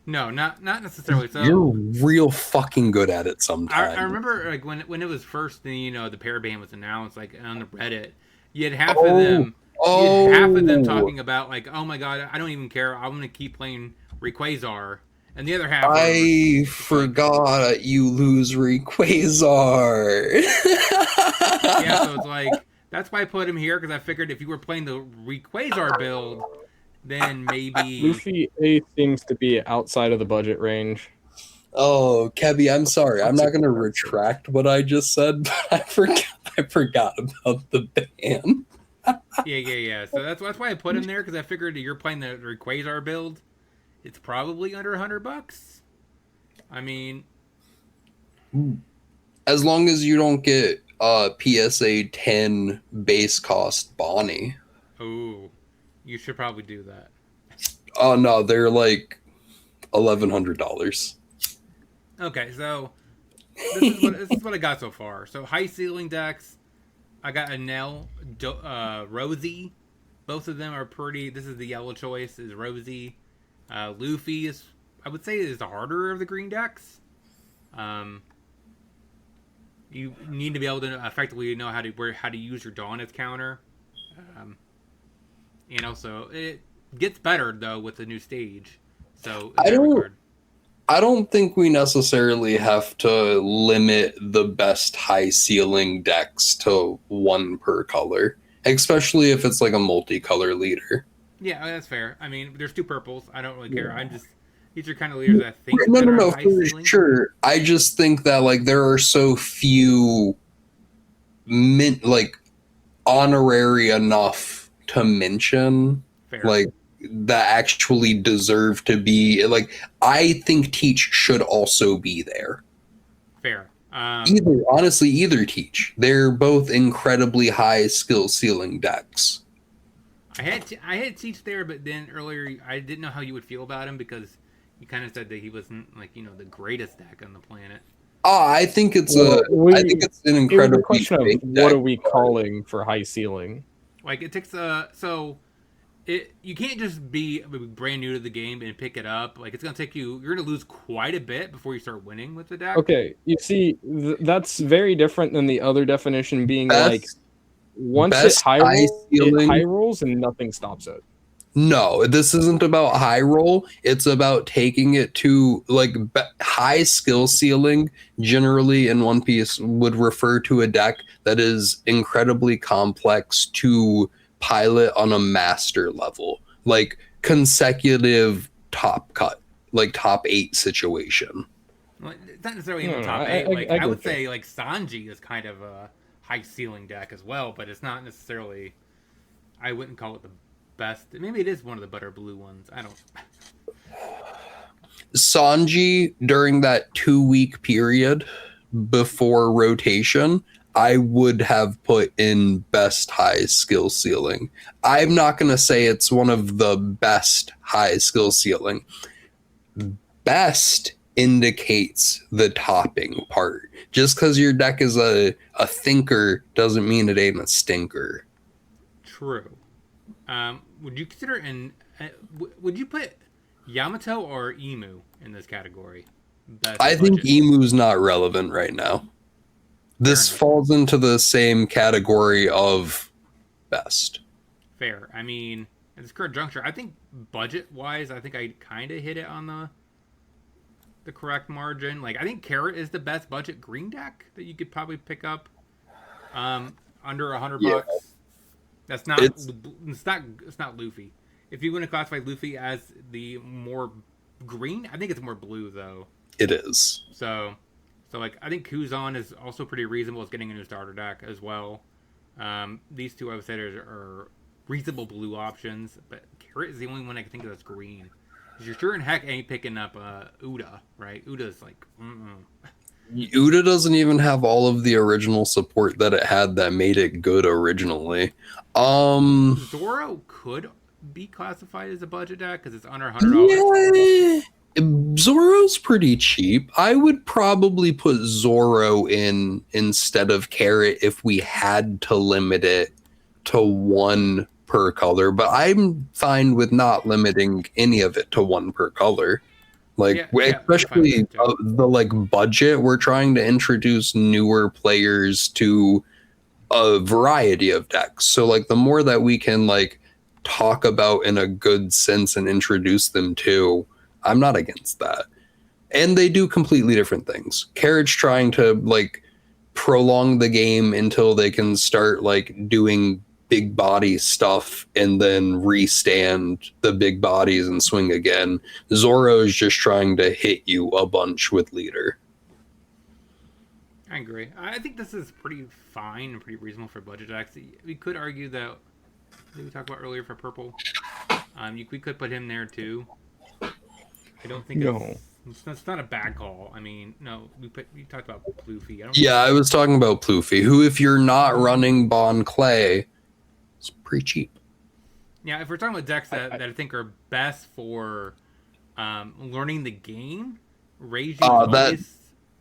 No, not necessarily. So you're real fucking good at it sometimes. I remember like when it was first, the pair ban was announced, like on the Reddit, you had half of them. You had half of them talking about like, oh my god, I don't even care. I'm gonna keep playing Rayquaza, and the other half. I forgot you lose Rayquaza. Yeah, so it's like that's why I put him here because I figured if you were playing the Rayquaza build, then maybe Luffy A seems to be outside of the budget range. Oh, Kebbie, I'm sorry. I'm not going to retract what I just said, but I forgot about the ban. Yeah. So that's why I put him there because I figured if you're playing the Rayquaza build, it's probably under $100. I mean, as long as you don't get PSA 10 base cost Bonnie. Oh, you should probably do that. Oh no, they're like $1,100. Okay, so this is what I got so far. So high ceiling decks, I got Enel, Rosie. Both of them are pretty. This is the yellow choice. Is Rosie. Luffy is, I would say, is the harder of the green decks. You need to be able to effectively know how to use your Dawn as counter. And also, it gets better though with the new stage. So I don't think we necessarily have to limit the best high ceiling decks to one per color, especially if it's like a multicolor leader. Yeah, that's fair. I mean, there's 2 purples. I don't really care. These are kind of leaders I think. No, for sure. I just think that like there are so few honorary enough to mention, fair. Like that actually deserve to be like. I think Teach should also be there. Fair. Either Teach. They're both incredibly high skill ceiling decks. I had Teach there, but then earlier I didn't know how you would feel about him because you kind of said that he wasn't like the greatest deck on the planet. I think it's an incredible question of what are we calling for high ceiling? Like it takes you can't just be brand new to the game and pick it up. Like it's gonna take you're gonna lose quite a bit before you start winning with the deck. Okay, you see, that's very different than the other definition being once it high rolls and nothing stops it. No, this isn't about high roll. It's about taking it to high skill ceiling. Generally, in One Piece, would refer to a deck that is incredibly complex to pilot on a master level, like consecutive top cut, like top 8 situation. Well, it's not necessarily even top 8. I would say like Sanji is kind of a high ceiling deck as well, but it's not necessarily. I wouldn't call it the best. Maybe it is one of the better blue ones. I don't. Sanji during that 2-week period before rotation, I would have put in best high skill ceiling. I'm not going to say it's one of the best high skill ceiling. best indicates the topping part. Just because your deck is a thinker doesn't mean it ain't a stinker. True. Would you consider would you put Yamato or Emu in this category? I think Emu's not relevant right now. This falls into the same category of best. Fair. I mean, at this current juncture, I think budget-wise, I think I kind of hit it on the correct margin. Like, I think Carrot is the best budget green deck that you could probably pick up under $100. That's not it's not Luffy. If you want to classify Luffy as the more green, I think it's more blue though. It is. So like I think Kuzan is also pretty reasonable as getting a new starter deck as well. These two I would say are reasonable blue options, but Carrot is the only one I can think of that's green. You're sure in heck ain't picking up Uda, right? Uda's like Uda doesn't even have all of the original support that it had that made it good originally. Zoro could be classified as a budget deck because it's under $100. Yeah, Zoro's pretty cheap. I would probably put Zoro in instead of Carrot if we had to limit it to one per color, but I'm fine with not limiting any of it to one per color. Like, especially the like budget, we're trying to introduce newer players to a variety of decks. So like the more that we can like talk about in a good sense and introduce them to, I'm not against that. And they do completely different things. Carriage trying to like prolong the game until they can start like doing big body stuff and then restand the big bodies and swing again. Zoro is just trying to hit you a bunch with leader. I agree. I think this is pretty fine and pretty reasonable for budget decks. We could argue that we talked about earlier for purple. We could put him there too. I don't think it's not a bad call. I mean, no, we talked about Pluffy. I was talking about Pluffy, who if you're not running Bon Clay, it's pretty cheap. Yeah, if we're talking about decks that I think are best for learning the game, Reiju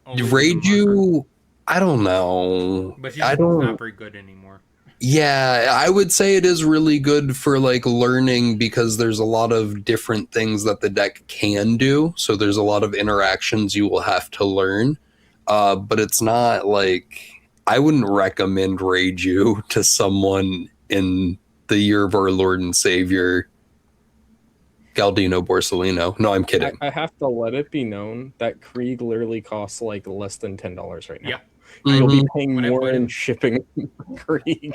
Reiju, I don't know. But she's not very good anymore. Yeah, I would say it is really good for like learning because there's a lot of different things that the deck can do. So there's a lot of interactions you will have to learn. But it's not like I wouldn't recommend Reiju to someone in the year of our Lord and Savior, Galdino Borsellino. No, I'm kidding. I have to let it be known that Krieg literally costs like less than $10 right now. Yeah. You'll be paying more in shipping Krieg.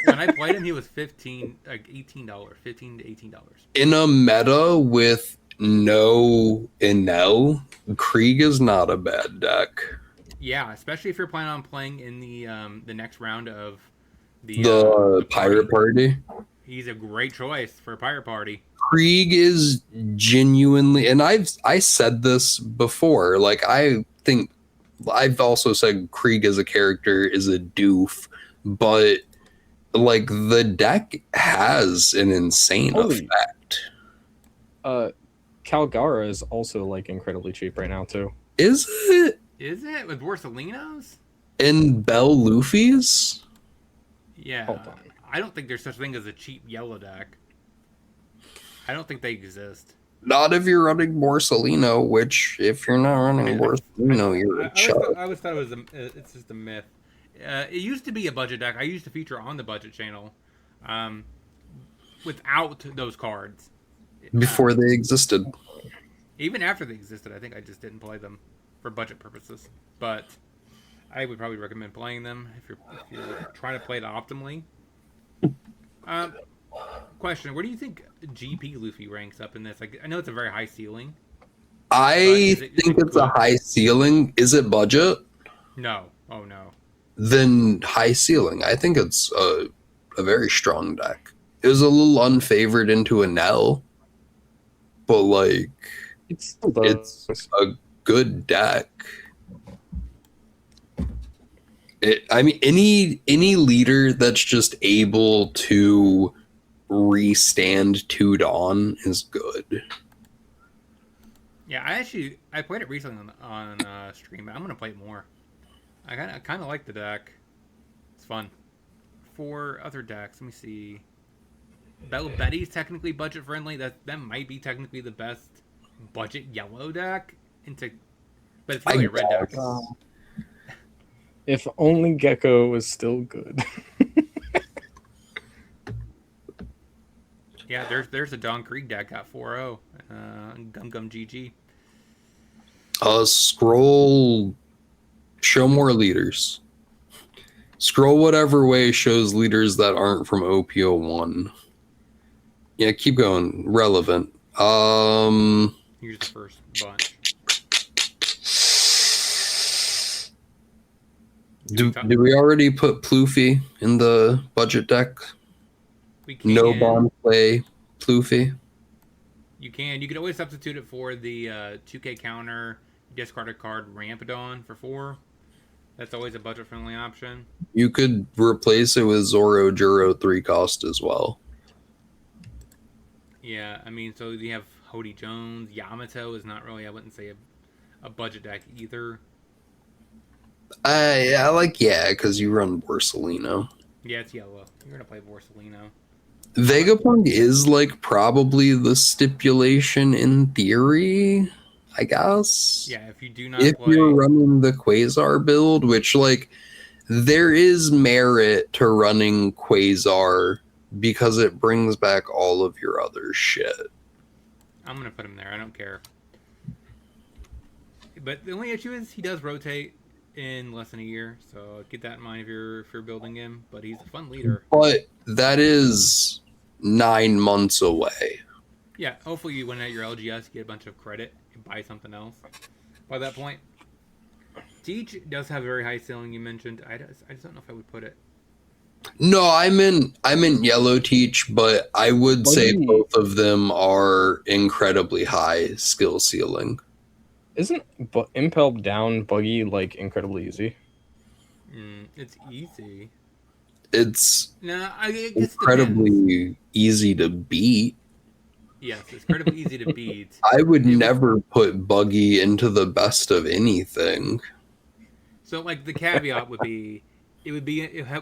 When I played him, he was $18 to $18. In a meta with no Enel, Krieg is not a bad deck. Yeah, especially if you're planning on playing in the next round of the Pirate Party. He's a great choice for a Pirate Party. Krieg is genuinely, and I said this before, like I think I've also said Krieg as a character is a doof, but like the deck has an insane effect. Calgara is also like incredibly cheap right now too. Is it? Is it with Borsellino's? And Bell Luffy's? Yeah. Hold on. I don't think there's such a thing as a cheap yellow deck. I don't think they exist. Not if you're running Borsellino, which if you're not running Borsellino, you're a chub. I always thought it's just a myth. It used to be a budget deck. I used to feature on the budget channel without those cards. Before they existed. Even after they existed, I think I just didn't play them for budget purposes. But I would probably recommend playing them if you're trying to play it optimally. Question: where do you think GP Luffy ranks up in this? Like, I know it's a very high ceiling. I think it's a high ceiling. Is it budget? No. Oh no. Then high ceiling. I think it's a very strong deck. It was a little unfavored into an L, but like it's a good deck. I mean, any leader that's just able to restand 2 Dawn is good. Yeah, I played it recently on stream, but I'm gonna play it more. I kind of like the deck. It's fun. For other decks, let me see. Bell Betty's technically budget friendly. That might be technically the best budget yellow deck but it's really a red deck. If only Gecko was still good. Yeah, there's a Don Krieg deck at 4-0. Gum GG. Scroll. Show more leaders. Scroll whatever way shows leaders that aren't from OPO1. Yeah, keep going. Relevant. Here's the first bunch. Do we already put Ploofy in the budget deck? We can. No bond play Ploofy. You can. You could always substitute it for the 2K counter, discard a card, Rampadon for 4. That's always a budget-friendly option. You could replace it with Zoro Juro 3 cost as well. Yeah, I mean, so you have Hody Jones. Yamato is not really, I wouldn't say, a budget deck either. I like, because you run Borsalino. Yeah, it's yellow. You're going to play Borsalino. Vegapunk is like probably the stipulation in theory, I guess. Yeah, if you do not if play... you're running the Quasar build, which like there is merit to running Quasar because it brings back all of your other shit. I'm gonna put him there. I don't care. But the only issue is he does rotate in less than a year, so keep that in mind if you're building him. But he's a fun leader. But that is 9 months away. Yeah, hopefully you win at your LGS, get a bunch of credit, and buy something else by that point. Teach does have a very high ceiling. You mentioned. I just don't know if I would put it. No, I'm in Yellow Teach, but I would say both of them are incredibly high skill ceiling. Isn't Impel down Buggy like incredibly easy? It's easy. It's I guess incredibly easy to beat. Yes, it's incredibly easy to beat. I would never put Buggy into the best of anything. So, like, the caveat would be, it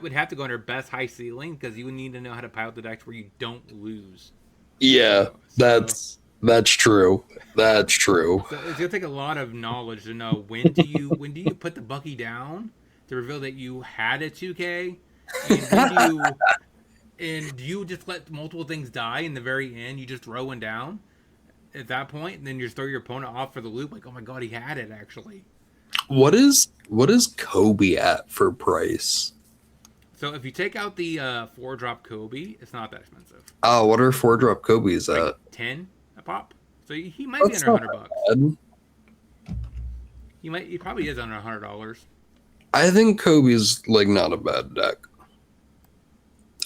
would have to go under best high ceiling because you would need to know how to pilot the decks where you don't lose. Yeah, that's true. That's true. So it's gonna take a lot of knowledge to know when do you put the Buggy down to reveal that you had a 2K, and do you just let multiple things die in the very end? You just throw one down at that point, and then you just throw your opponent off for the loop. Like, oh my god, he had it actually. What is Kobe at for price? So if you take out the 4-drop Kobe, it's not that expensive. Oh, what are 4-drop Kobe's at? Like 10 a pop. So he might be under $100. He probably is under $100. I think Kobe's like not a bad deck.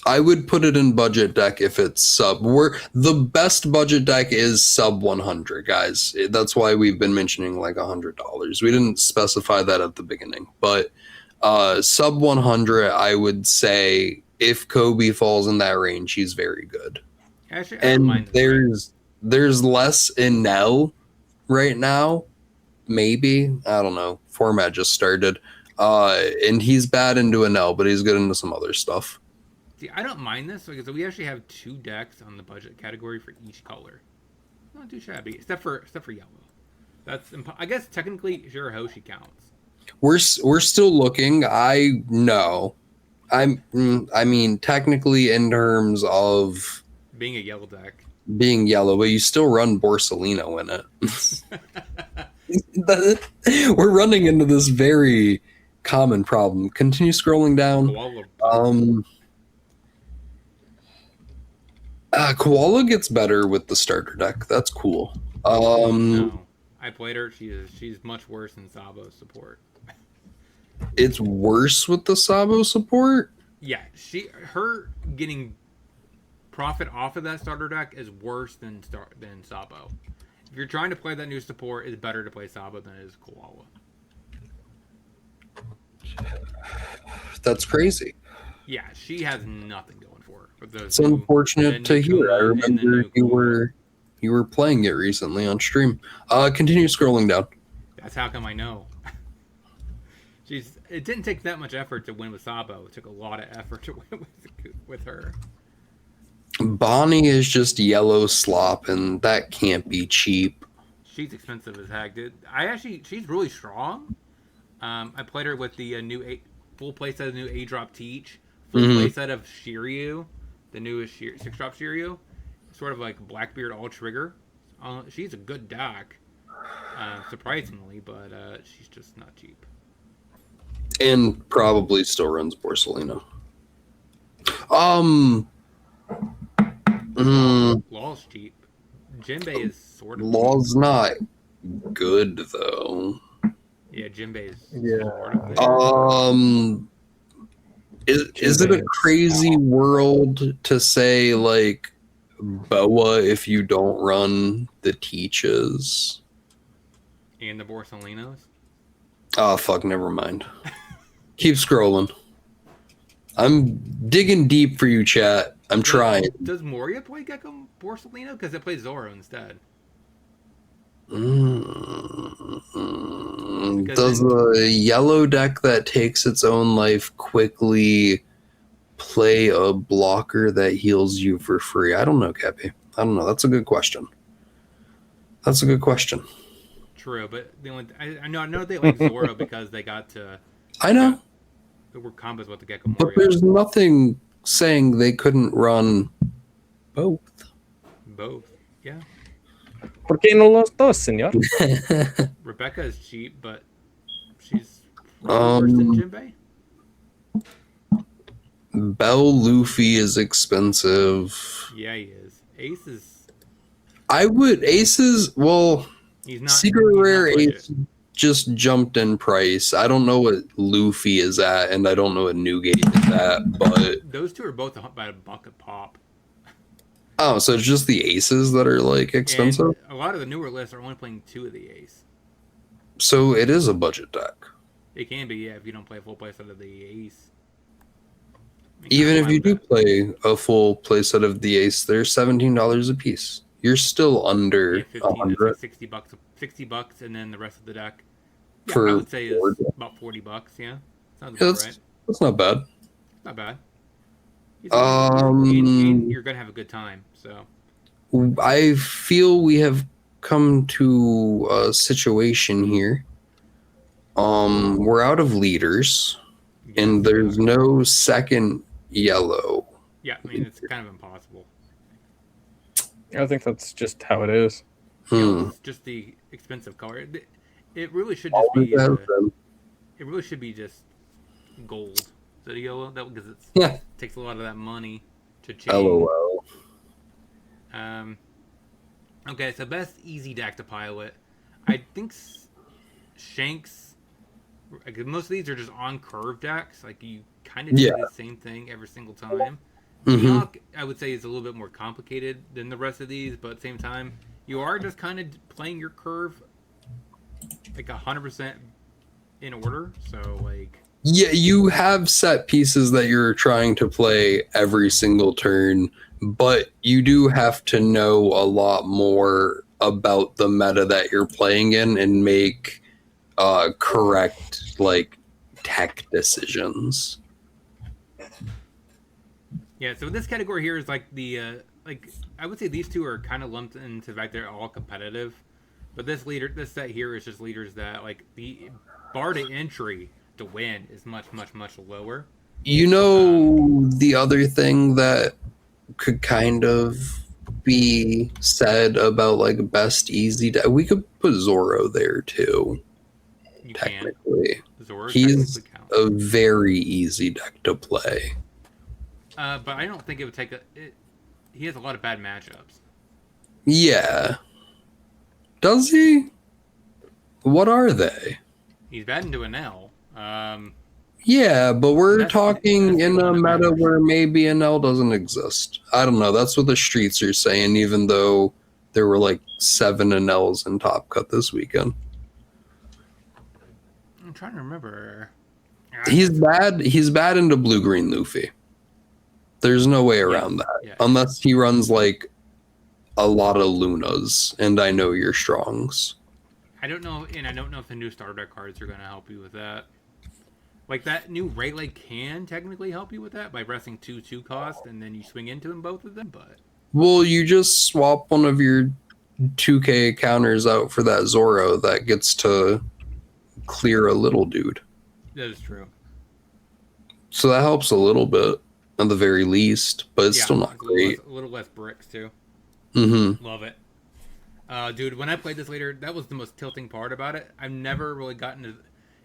I would put it in budget deck if it's sub. The best budget deck is sub 100, guys. That's why we've been mentioning like $100. We didn't specify that at the beginning, but sub 100, I would say if Kobe falls in that range, he's very good. Actually, and there's less in Nell right now. Maybe, I don't know. Format just started, and he's bad into a Nell, but he's good into some other stuff. See, I don't mind this because we actually have 2 decks on the budget category for each color. Not too shabby, except for yellow. That's I guess technically Shirahoshi counts. We're still looking. I mean technically in terms of being a yellow deck. Being yellow, but you still run Borsalino in it. We're running into this very common problem. Continue scrolling down. Koala gets better with the starter deck. That's cool. No, I played her. She's much worse than Sabo's support. It's worse with the Sabo support? Yeah, her getting profit off of that starter deck is worse than Sabo. If you're trying to play that new support, it's better to play Sabo than it is Koala. That's crazy. Yeah, she has nothing going for her. It's unfortunate to hear. I remember you You were playing it recently on stream. Continue scrolling down. That's how come I know. It didn't take that much effort to win with Sabo. It took a lot of effort to win with her. Bonnie is just yellow slop, and that can't be cheap. She's expensive as heck, dude. She's really strong. I played her with the full playset of the new A-Drop Teach, full playset of Shiryu, the newest 6-drop Shiryu, sort of like Blackbeard all trigger. She's a good deck, surprisingly, but she's just not cheap. And probably still runs Borsalino. Law's cheap. Jinbei is sort of Law's cheap. not good though. Yeah, Jinbei is Is it a crazy world to say like Boa if you don't run the Teaches? And the Borsalinos? Oh fuck, never mind. Keep scrolling. I'm digging deep for you, chat. I'm trying. Does Moria play Gecko Borsalino? Because it plays Zoro instead. Does a yellow deck that takes its own life quickly play a blocker that heals you for free? I don't know, Kebbie. I don't know. That's a good question. True, but I know they like Zoro because they got to. I know. There were combos with the Gecko Moria. But there's nothing saying they couldn't run both. Both, yeah. ¿Por qué no los dos, señor? Rebecca is cheap, but she's worse than Jinbei. Bell Luffy is expensive. Yeah, he is. Well, He's not. Secret Rare budget. Ace just jumped in price. I don't know what Luffy is at, and I don't know what Newgate is at, but Those two are both about $1 a pop. oh, so it's just the aces that are like expensive? And a lot of the newer lists are only playing 2 of the ace. So it is a budget deck. It can be, yeah, if you don't play a full playset of the ace. Even if you do play a full playset of the ace, they're $17 a piece. You're still under 15 $100 to $60, and then the rest of the deck. Yeah, for I would say is board. about $40. Yeah, sounds Yeah, about right. that's not bad. Not bad. Um, you're gonna have a good time. So I feel we have come to a situation here. We're out of leaders, and there's no second yellow. Yeah, I mean it's kind of impossible. I think that's just how it is. It's just the expensive color. It really should just be. It really should be just gold. So yellow, because it takes a lot of that money to change. LOL. Okay, so best easy deck to pilot. I think Shanks. Like, most of these are just on curve decks. Like you kind of do the same thing every single time. Enoch, I would say, is a little bit more complicated than the rest of these, but at the same time, you are just kind of playing your curve like 100% in order. So like. Yeah, you have set pieces that you're trying to play every single turn, but you do have to know a lot more about the meta that you're playing in and make correct like tech decisions. Yeah, so this category here is like the like I would say these two are kind of lumped into the fact they're all competitive, but this set here is just leaders that like the bar to entry to win is much lower. You know, the other thing that could kind of be said about like best easy deck, we could put Zoro there too. You technically, Zoro he's technically counts. a very easy deck to play. But I don't think it would take he has a lot of bad matchups. Yeah. Does he? What are they? He's bad into an L. Yeah, but we're that's talking in a one that meta matters. where maybe an L doesn't exist. I don't know. That's what the streets are saying, even though there were like 7 Ls in Top Cut this weekend. I'm trying to remember. He's bad into blue-green Luffy. There's no way around that. Yeah. Unless he runs like a lot of Lunas, and I know your strongs. I don't know if the new starter deck cards are going to help you with that. Like, that new Rayleigh can technically help you with that by pressing 2/2 cost, and then you swing into them, both of them, but... Well, you just swap one of your 2K counters out for that Zoro that gets to clear a little dude. That is true. So that helps a little bit, at the very least, but it's still not great. A little less bricks, too. Mm-hmm. Love it. Dude, when I played this later, that was the most tilting part about it. I've never really gotten to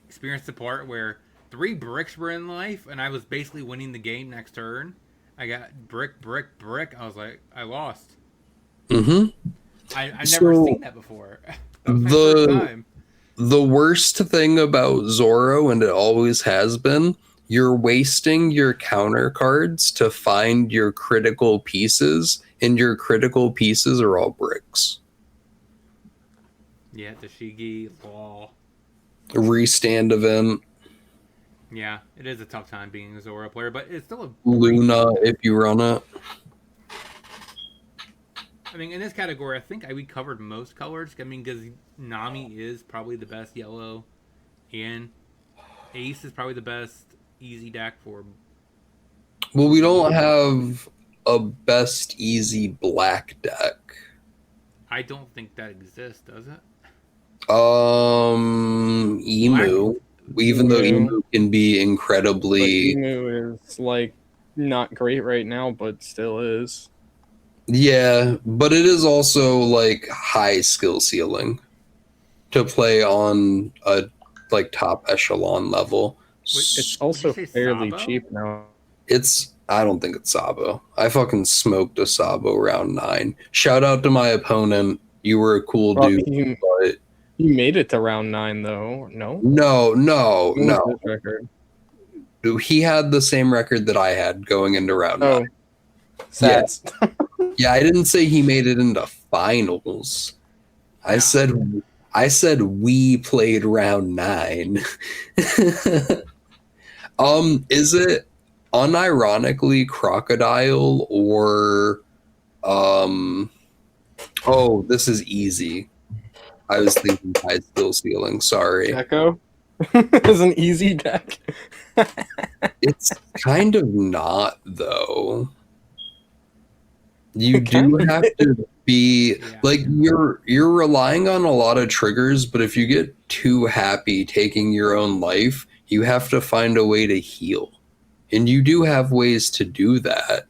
experience the part where 3 bricks were in life, and I was basically winning the game next turn. I got brick. I was like, I lost. Mm-hmm. I've never seen that before. That was my first time. The worst thing about Zoro, and it always has been, you're wasting your counter cards to find your critical pieces, and your critical pieces are all bricks. Yeah, Tashigi, Law. Restand event. Yeah, it is a tough time being a Zoro player, but it's still a... Luna, if you run it. I mean, in this category, I think we covered most colors. I mean, because Nami is probably the best yellow, and Ace is probably the best easy deck for... Well, we don't have a best easy black deck. I don't think that exists, does it? Emu. Even though Emu can be incredibly... But Emu is, like, not great right now, but still is. Yeah, but it is also, like, high skill ceiling to play on a, like, top echelon level. It's also fairly Sabo? cheap now. I don't think it's Sabo. I fucking smoked a Sabo round 9. Shout out to my opponent. You were a cool dude, but... You made it to round 9, though, no? No. What was his record? He had the same record that I had going into round 9. Sad. Yeah, I didn't say he made it into finals. I said we played round 9. Is it unironically Crocodile or oh, this is easy. I was thinking high skill ceiling, sorry. Echo is an easy deck. It's kind of not, though. You do have to be like you're relying on a lot of triggers, but if you get too happy taking your own life, you have to find a way to heal. And you do have ways to do that.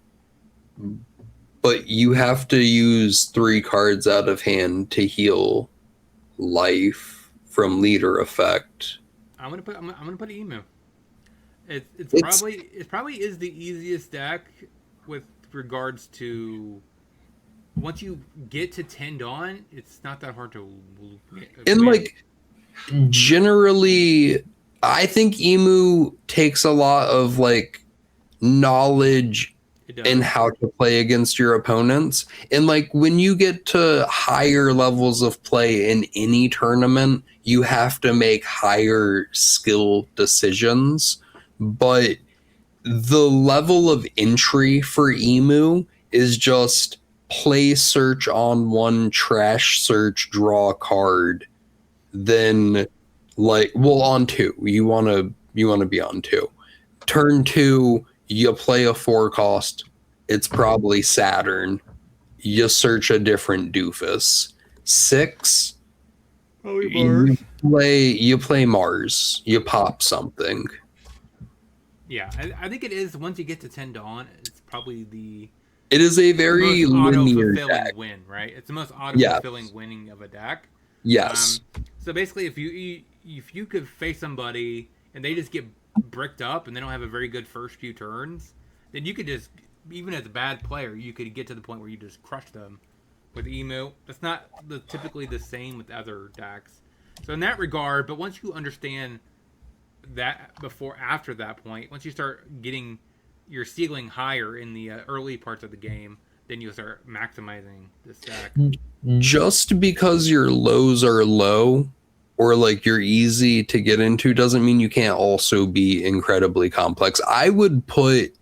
But you have to use 3 cards out of hand to heal life from leader effect. I'm gonna put Emu. It probably is the easiest deck with regards to once you get to 10 Dawn, it's not that hard to and like generally I think Emu takes a lot of like knowledge in how to play against your opponents. And like when you get to higher levels of play in any tournament, you have to make higher skill decisions. But the level of entry for Emu is just play search on 1, trash search, draw a card, then like on 2. You wanna be on 2. Turn 2, you play a 4 cost. It's probably Saturn. You search a different doofus. 6, you play Mars. You pop something. Yeah, I think it is. Once you get to 10 Dawn, it's probably it is a very linear deck. Win, right? It's the most auto-fulfilling winning of a deck. Yes. So basically, if you could face somebody and they just get bricked up and they don't have a very good first few turns, then you could just, even as a bad player, you could get to the point where you just crush them with Emu. That's not typically the same with other decks. So in that regard, but once you understand that after that point, once you start getting your ceiling higher in the early parts of the game, then you'll start maximizing this deck. Just because your lows are low or like you're easy to get into doesn't mean you can't also be incredibly complex. I would put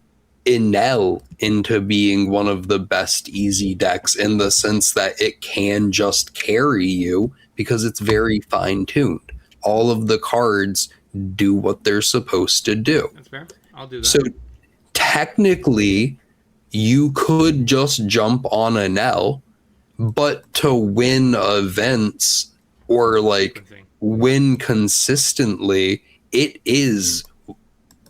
Enel into being one of the best easy decks in the sense that it can just carry you because it's very fine-tuned. All of the cards do what they're supposed to do. That's fair. I'll do that. So technically, you could just jump on Enel, but to win events or like win consistently, it is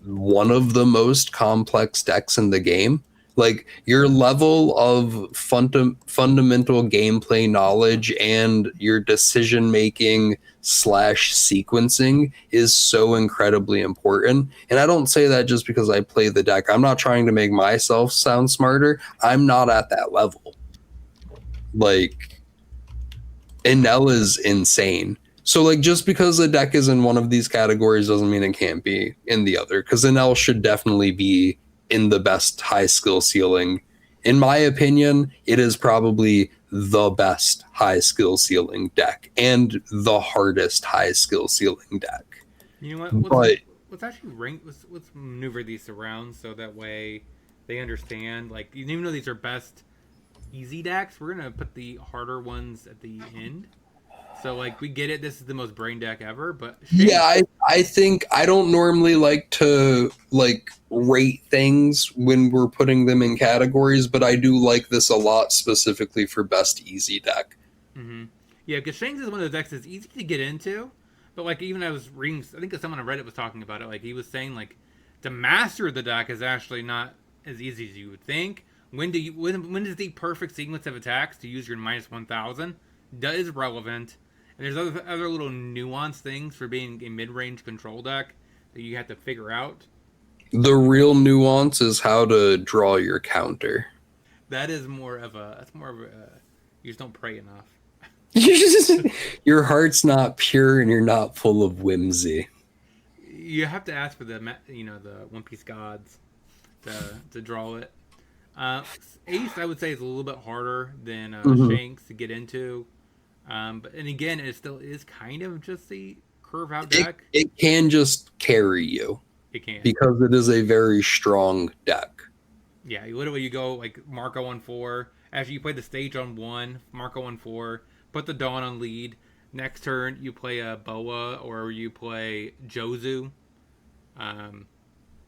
one of the most complex decks in the game. Like your level of fundamental gameplay knowledge and your decision making / sequencing is so incredibly important. And I don't say that just because I play the deck. I'm not trying to make myself sound smarter. I'm not at that level. Like, Enel is insane. So, like, just because a deck is in one of these categories doesn't mean it can't be in the other. Because Enel should definitely be in the best high skill ceiling. In my opinion, it is probably the best high skill ceiling deck and the hardest high skill ceiling deck. You know what? Let's actually rank. Let's maneuver these around so that way they understand. Like, even though these are best easy decks, we're gonna put the harder ones at the end. So, like, we get it. This is the most brain deck ever, but yeah, I think I don't normally like to like rate things when we're putting them in categories, but I do like this a lot specifically for best easy deck. Mm-hmm. Yeah, because Shanks is one of those decks that's easy to get into, but like even I was reading, I think someone on Reddit was talking about it. Like he was saying, like to master the deck is actually not as easy as you would think. When does the perfect sequence of attacks to use your -1000 is relevant. And there's other little nuanced things for being a mid-range control deck that you have to figure out. The real nuance is how to draw your counter. That's more of a you just don't pray enough. Your heart's not pure and you're not full of whimsy. You have to ask for the One Piece gods to draw it. Ace, I would say, is a little bit harder than Shanks to get into. But again, it still is kind of just the curve out deck. It can just carry you. It can. Because it is a very strong deck. Yeah, literally you go like Marco on 4. After you play the stage on 1, Marco on 4, put the Dawn on lead. Next turn you play a Boa or you play Jozu.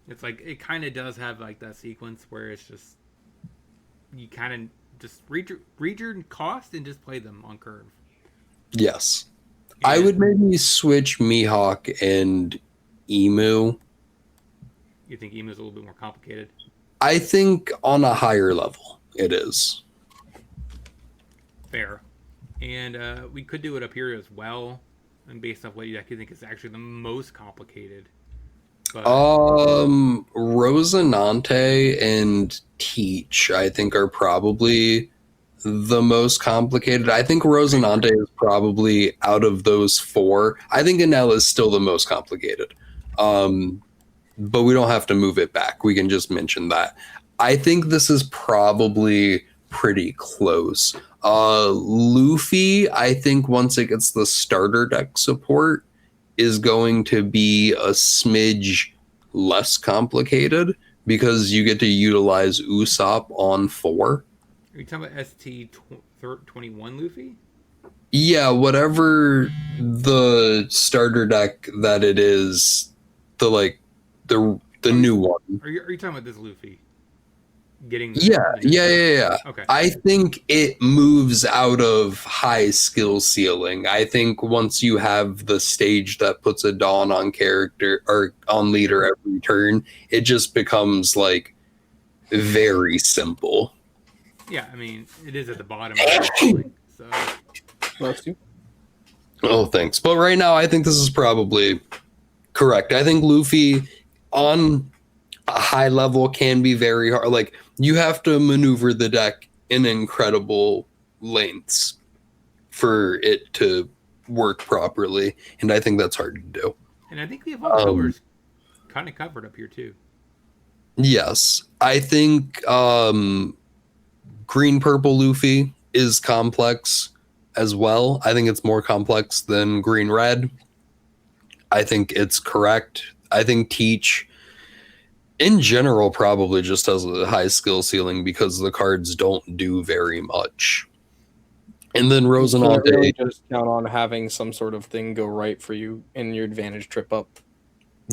It's like it kind of does have like that sequence where it's just you kind of just read your cost and just play them on curve. Yes. I would maybe switch Mihawk and Emu. You think Emu's a little bit more complicated? I think on a higher level it is. Fair. And we could do it up here as well. And based off what you actually think is actually the most complicated. But... Rosinante and Teach, I think, are probably the most complicated. I think Rosinante is probably out of those 4. I think Enel is still the most complicated. But we don't have to move it back. We can just mention that. I think this is probably pretty close. Luffy, I think once it gets the starter deck support, is going to be a smidge less complicated because you get to utilize Usopp on 4. Are you talking about ST21 Luffy? Yeah, whatever the starter deck that it is, the new one. Are you talking about this Luffy? Getting Yeah. Okay. I think it moves out of high skill ceiling. I think once you have the stage that puts a Dawn on character or on leader every turn, it just becomes like very simple. Yeah, I mean, it is at the bottom of the ceiling, so. Bless you. Oh, thanks. But right now, I think this is probably correct. I think Luffy on a high level can be very hard. Like, you have to maneuver the deck in incredible lengths for it to work properly. And I think that's hard to do. And I think we have all colors kind of covered up here, too. Yes. I think Green Purple Luffy is complex as well. I think it's more complex than Green Red. I think it's correct. I think Teach in general probably just has a high skill ceiling because the cards don't do very much. And then You can't Rosinante, really just count on having some sort of thing go right for you in your advantage trip up.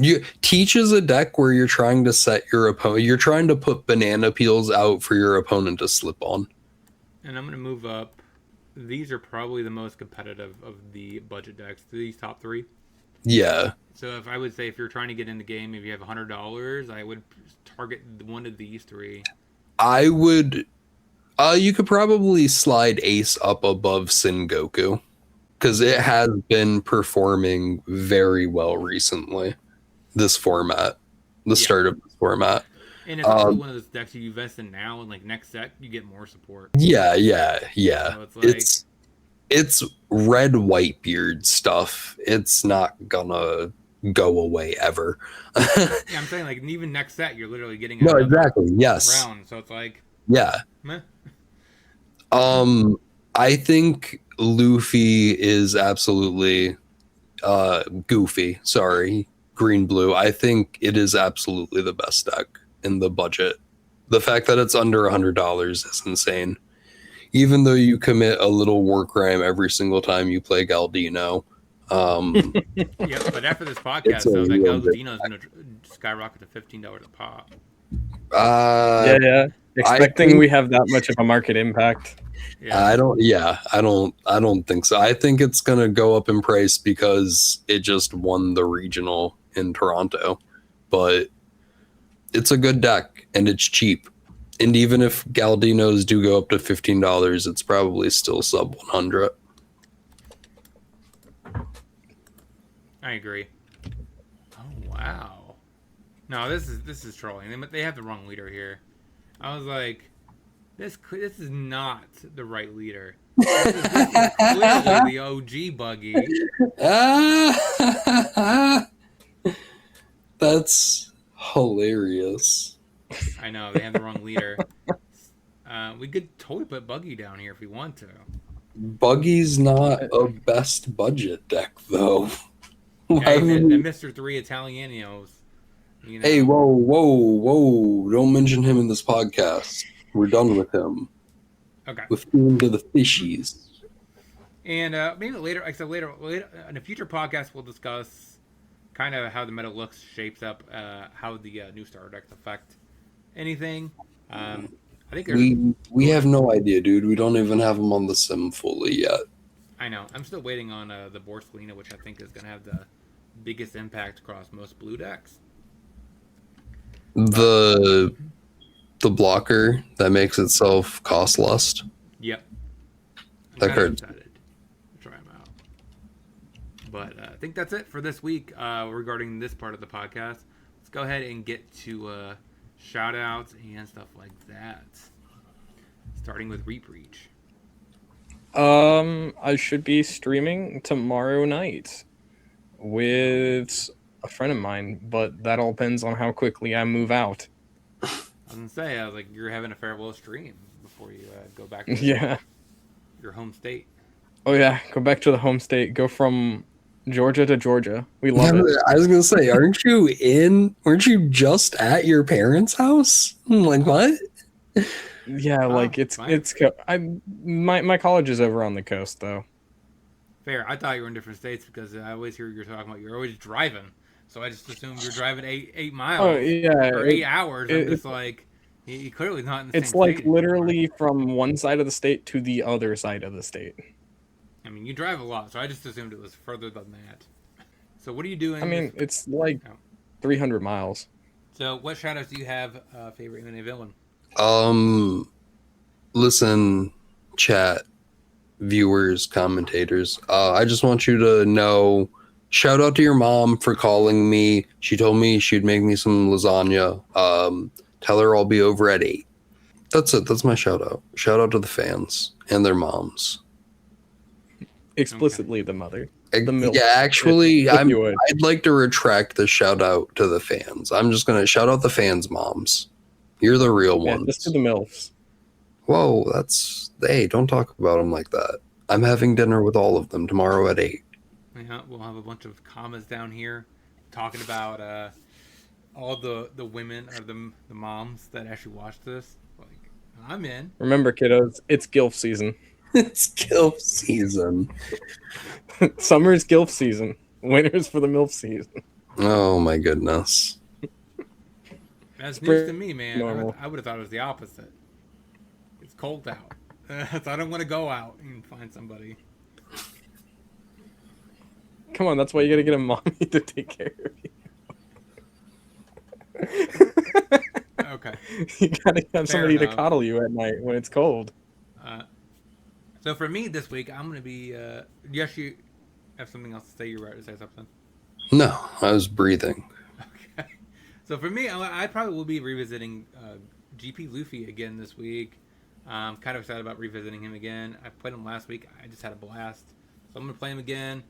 you teaches a deck where you're trying to set your opponent. You're trying to put banana peels out for your opponent to slip on. And I'm going to move up. These are probably the most competitive of the budget decks. These top three. Yeah. So if I would say if you're trying to get in the game, if you have $100, I would target one of these three. I would. You could probably slide Ace up above Sengoku because it has been performing very well recently. This format, the start of this format. And it's also one of those decks you invest in now, and like next set you get more support. Yeah. So it's like It's red Whitebeard stuff. It's not gonna go away ever. yeah, I'm saying like even next set you're literally getting No, another exactly. Yes. round. So it's like Yeah. meh. I think Luffy is absolutely goofy. Sorry, green blue. I think it is absolutely the best deck in the budget. The fact that it's under $100 is insane. Even though you commit a little war crime every single time you play Galdino. Yeah, but after this podcast, though, that Galdino is going to skyrocket to $15 a pop. Yeah. Expecting we have that much of a market impact. Yeah. I don't think so. I think it's gonna go up in price because it just won the regional in Toronto. But it's a good deck and it's cheap. And even if Galdinos do go up to $15, it's probably still sub 100. I agree. Oh wow! No, this is trolling. They have the wrong leader here. I was like, this is not the right leader. This is clearly the OG Buggy. That's hilarious. I know they have the wrong leader. We could totally put Buggy down here if we want to. Buggy's not a best budget deck though. Hey, and Mr. 3 Italianos. You know. Hey, whoa! Don't mention him in this podcast. We're done with him. Okay. We're feeding to the fishies. And maybe later, like I said, later in a future podcast, we'll discuss kind of how the meta looks, shapes up, how the new starter decks affect anything. I think we have no idea, dude. We don't even have them on the sim fully yet. I know. I'm still waiting on the Borsalina, which I think is going to have the biggest impact across most blue decks. The blocker that makes itself cost less. Yep. That card. Excited to try them out. But I think that's it for this week regarding this part of the podcast. Let's go ahead and get to shout outs and stuff like that. Starting with RePreach. I should be streaming tomorrow night with a friend of mine, but that all depends on how quickly I move out. I was gonna say, I was like, you're having a farewell stream before you go back to your home state. Oh yeah, go back to the home state. Go from Georgia to Georgia. We love it. I was gonna say, weren't you just at your parents' house? Like what? Yeah, like it's my college is over on the coast though. Fair. I thought you were in different states because I always hear you're talking about you're always driving. So I just assumed you're driving eight miles. Oh yeah, or 8 hours. I'm just like, he clearly not in the it's same like state literally anymore. from one side of the state to the other side of the state. I mean, you drive a lot, so I just assumed it was further than that. So what are you doing? I mean, it's like 300 miles. So what shoutouts do you have, favorite Anime Villian? Listen, chat, viewers, commentators. I just want you to know, shout out to your mom for calling me. She told me she'd make me some lasagna. Tell her I'll be over at 8. That's it. That's my shout out. Shout out to the fans and their moms. Explicitly the mother. Yeah, actually, I'd like to retract the shout out to the fans. I'm just going to shout out the fans' moms. You're the real ones. Just to the MILFs. Whoa, hey, don't talk about them like that. I'm having dinner with all of them tomorrow at 8. Yeah, we'll have a bunch of comments down here talking about all the women or the moms that actually watch this. Like, I'm in. Remember, kiddos, it's GILF season. It's kill season. Summer's GILF season. Winter's for the MILF season. Oh my goodness. That's news to me, man. Normal. I would have thought it was the opposite. It's cold out. So I don't want to go out and find somebody. Come on, that's why you gotta get a mommy to take care of you. Okay. You gotta have Fair somebody to enough. coddle you at night when it's cold. So for me this week, I'm gonna be. Yes, you have something else to say. You're right to say something. No, I was breathing. Okay. So for me, I probably will be revisiting GP Luffy again this week. I'm kind of excited about revisiting him again. I played him last week. I just had a blast. So I'm gonna play him again.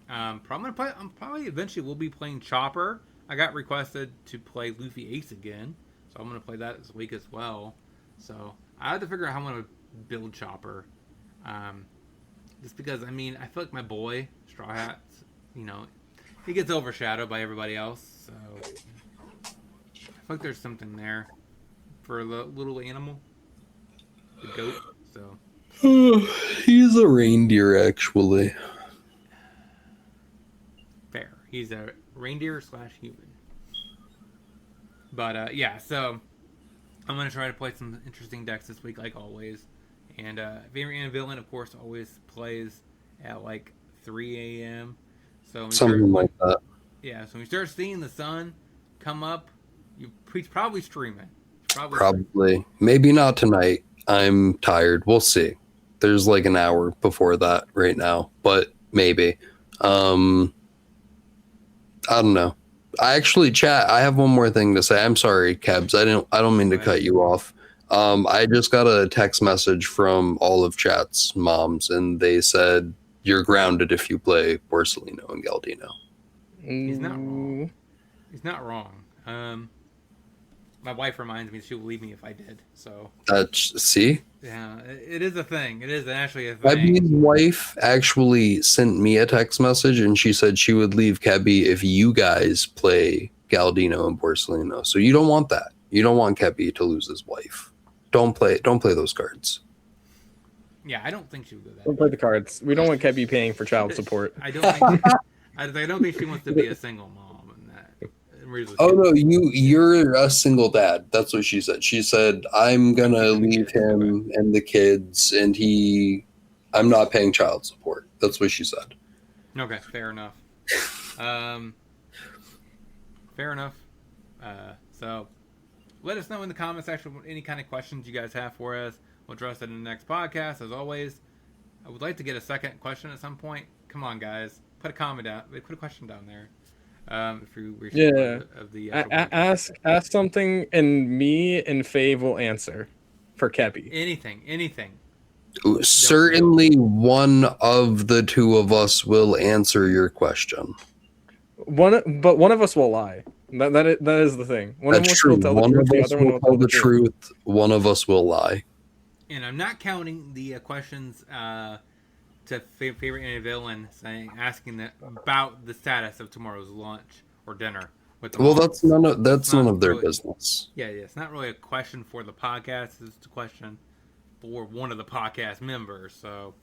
I'm probably eventually will be playing Chopper. I got requested to play Luffy Ace again, so I'm gonna play that this week as well. So I have to figure out how I'm gonna build Chopper. Just because I feel like my boy Straw Hat, he gets overshadowed by everybody else. So I feel like there's something there for a little animal, the goat. So He's a reindeer, actually. fair. He's a reindeer / human. But yeah, so I'm gonna try to play some interesting decks this week, like always. And Favorite Anime Villian, of course, always plays at like 3 a.m. So when Something like that. yeah, so when you start seeing the sun come up, he's probably streaming. Probably. Maybe not tonight. I'm tired. We'll see. There's like an hour before that right now, but maybe. I don't know. I have one more thing to say. I'm sorry, Kebs. I don't mean to cut you off. I just got a text message from all of chat's moms, and they said you're grounded if you play Borsellino and Galdino. He's not wrong. He's not wrong. My wife reminds me she will leave me if I did. So See? yeah, it is a thing. It is actually a Kebbie's thing. wife actually sent me a text message, and she said she would leave Kebbie if you guys play Galdino and Borsellino. So you don't want that. You don't want Kebbie to lose his wife. Don't play those cards. Yeah, I don't think she would go that. Don't play the cards. We don't want Kebbie paying for child support. I don't think. I don't think she wants to be a single mom in that. Oh no, you're a single dad. That's what she said. She said I'm gonna leave him and the kids, and I'm not paying child support. That's what she said. Okay, fair enough. Fair enough. So let us know in the comment section any kind of questions you guys have for us. We'll address it in the next podcast. As always, I would like to get a second question at some point. Come on, guys. Put a comment down. Put a question down there. If you wish of the ask something, and me and Fave will answer for Kebbie. Anything. Certainly, one of the two of us will answer your question. One of us will lie. That is the thing. One That's of us true. will tell the One truth. of The us other one will tell the truth. One of us will lie. And I'm not counting the questions to favorite Anime Villian asking about the status of tomorrow's lunch or dinner with the moms. That's none of their business. Yeah, it's not really a question for the podcast. It's a question for one of the podcast members. So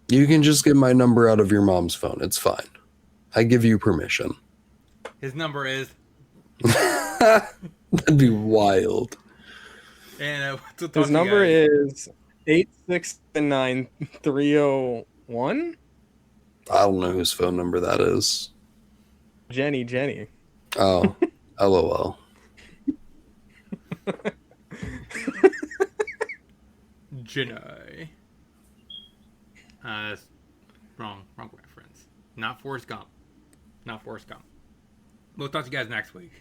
you can just get my number out of your mom's phone. It's fine. I give you permission. His number is. That'd be wild. And his number is 869-301. I don't know whose phone number that is. Jenny. Oh, LOL. Jenny. Wrong reference. Not Forrest Gump. We'll talk to you guys next week.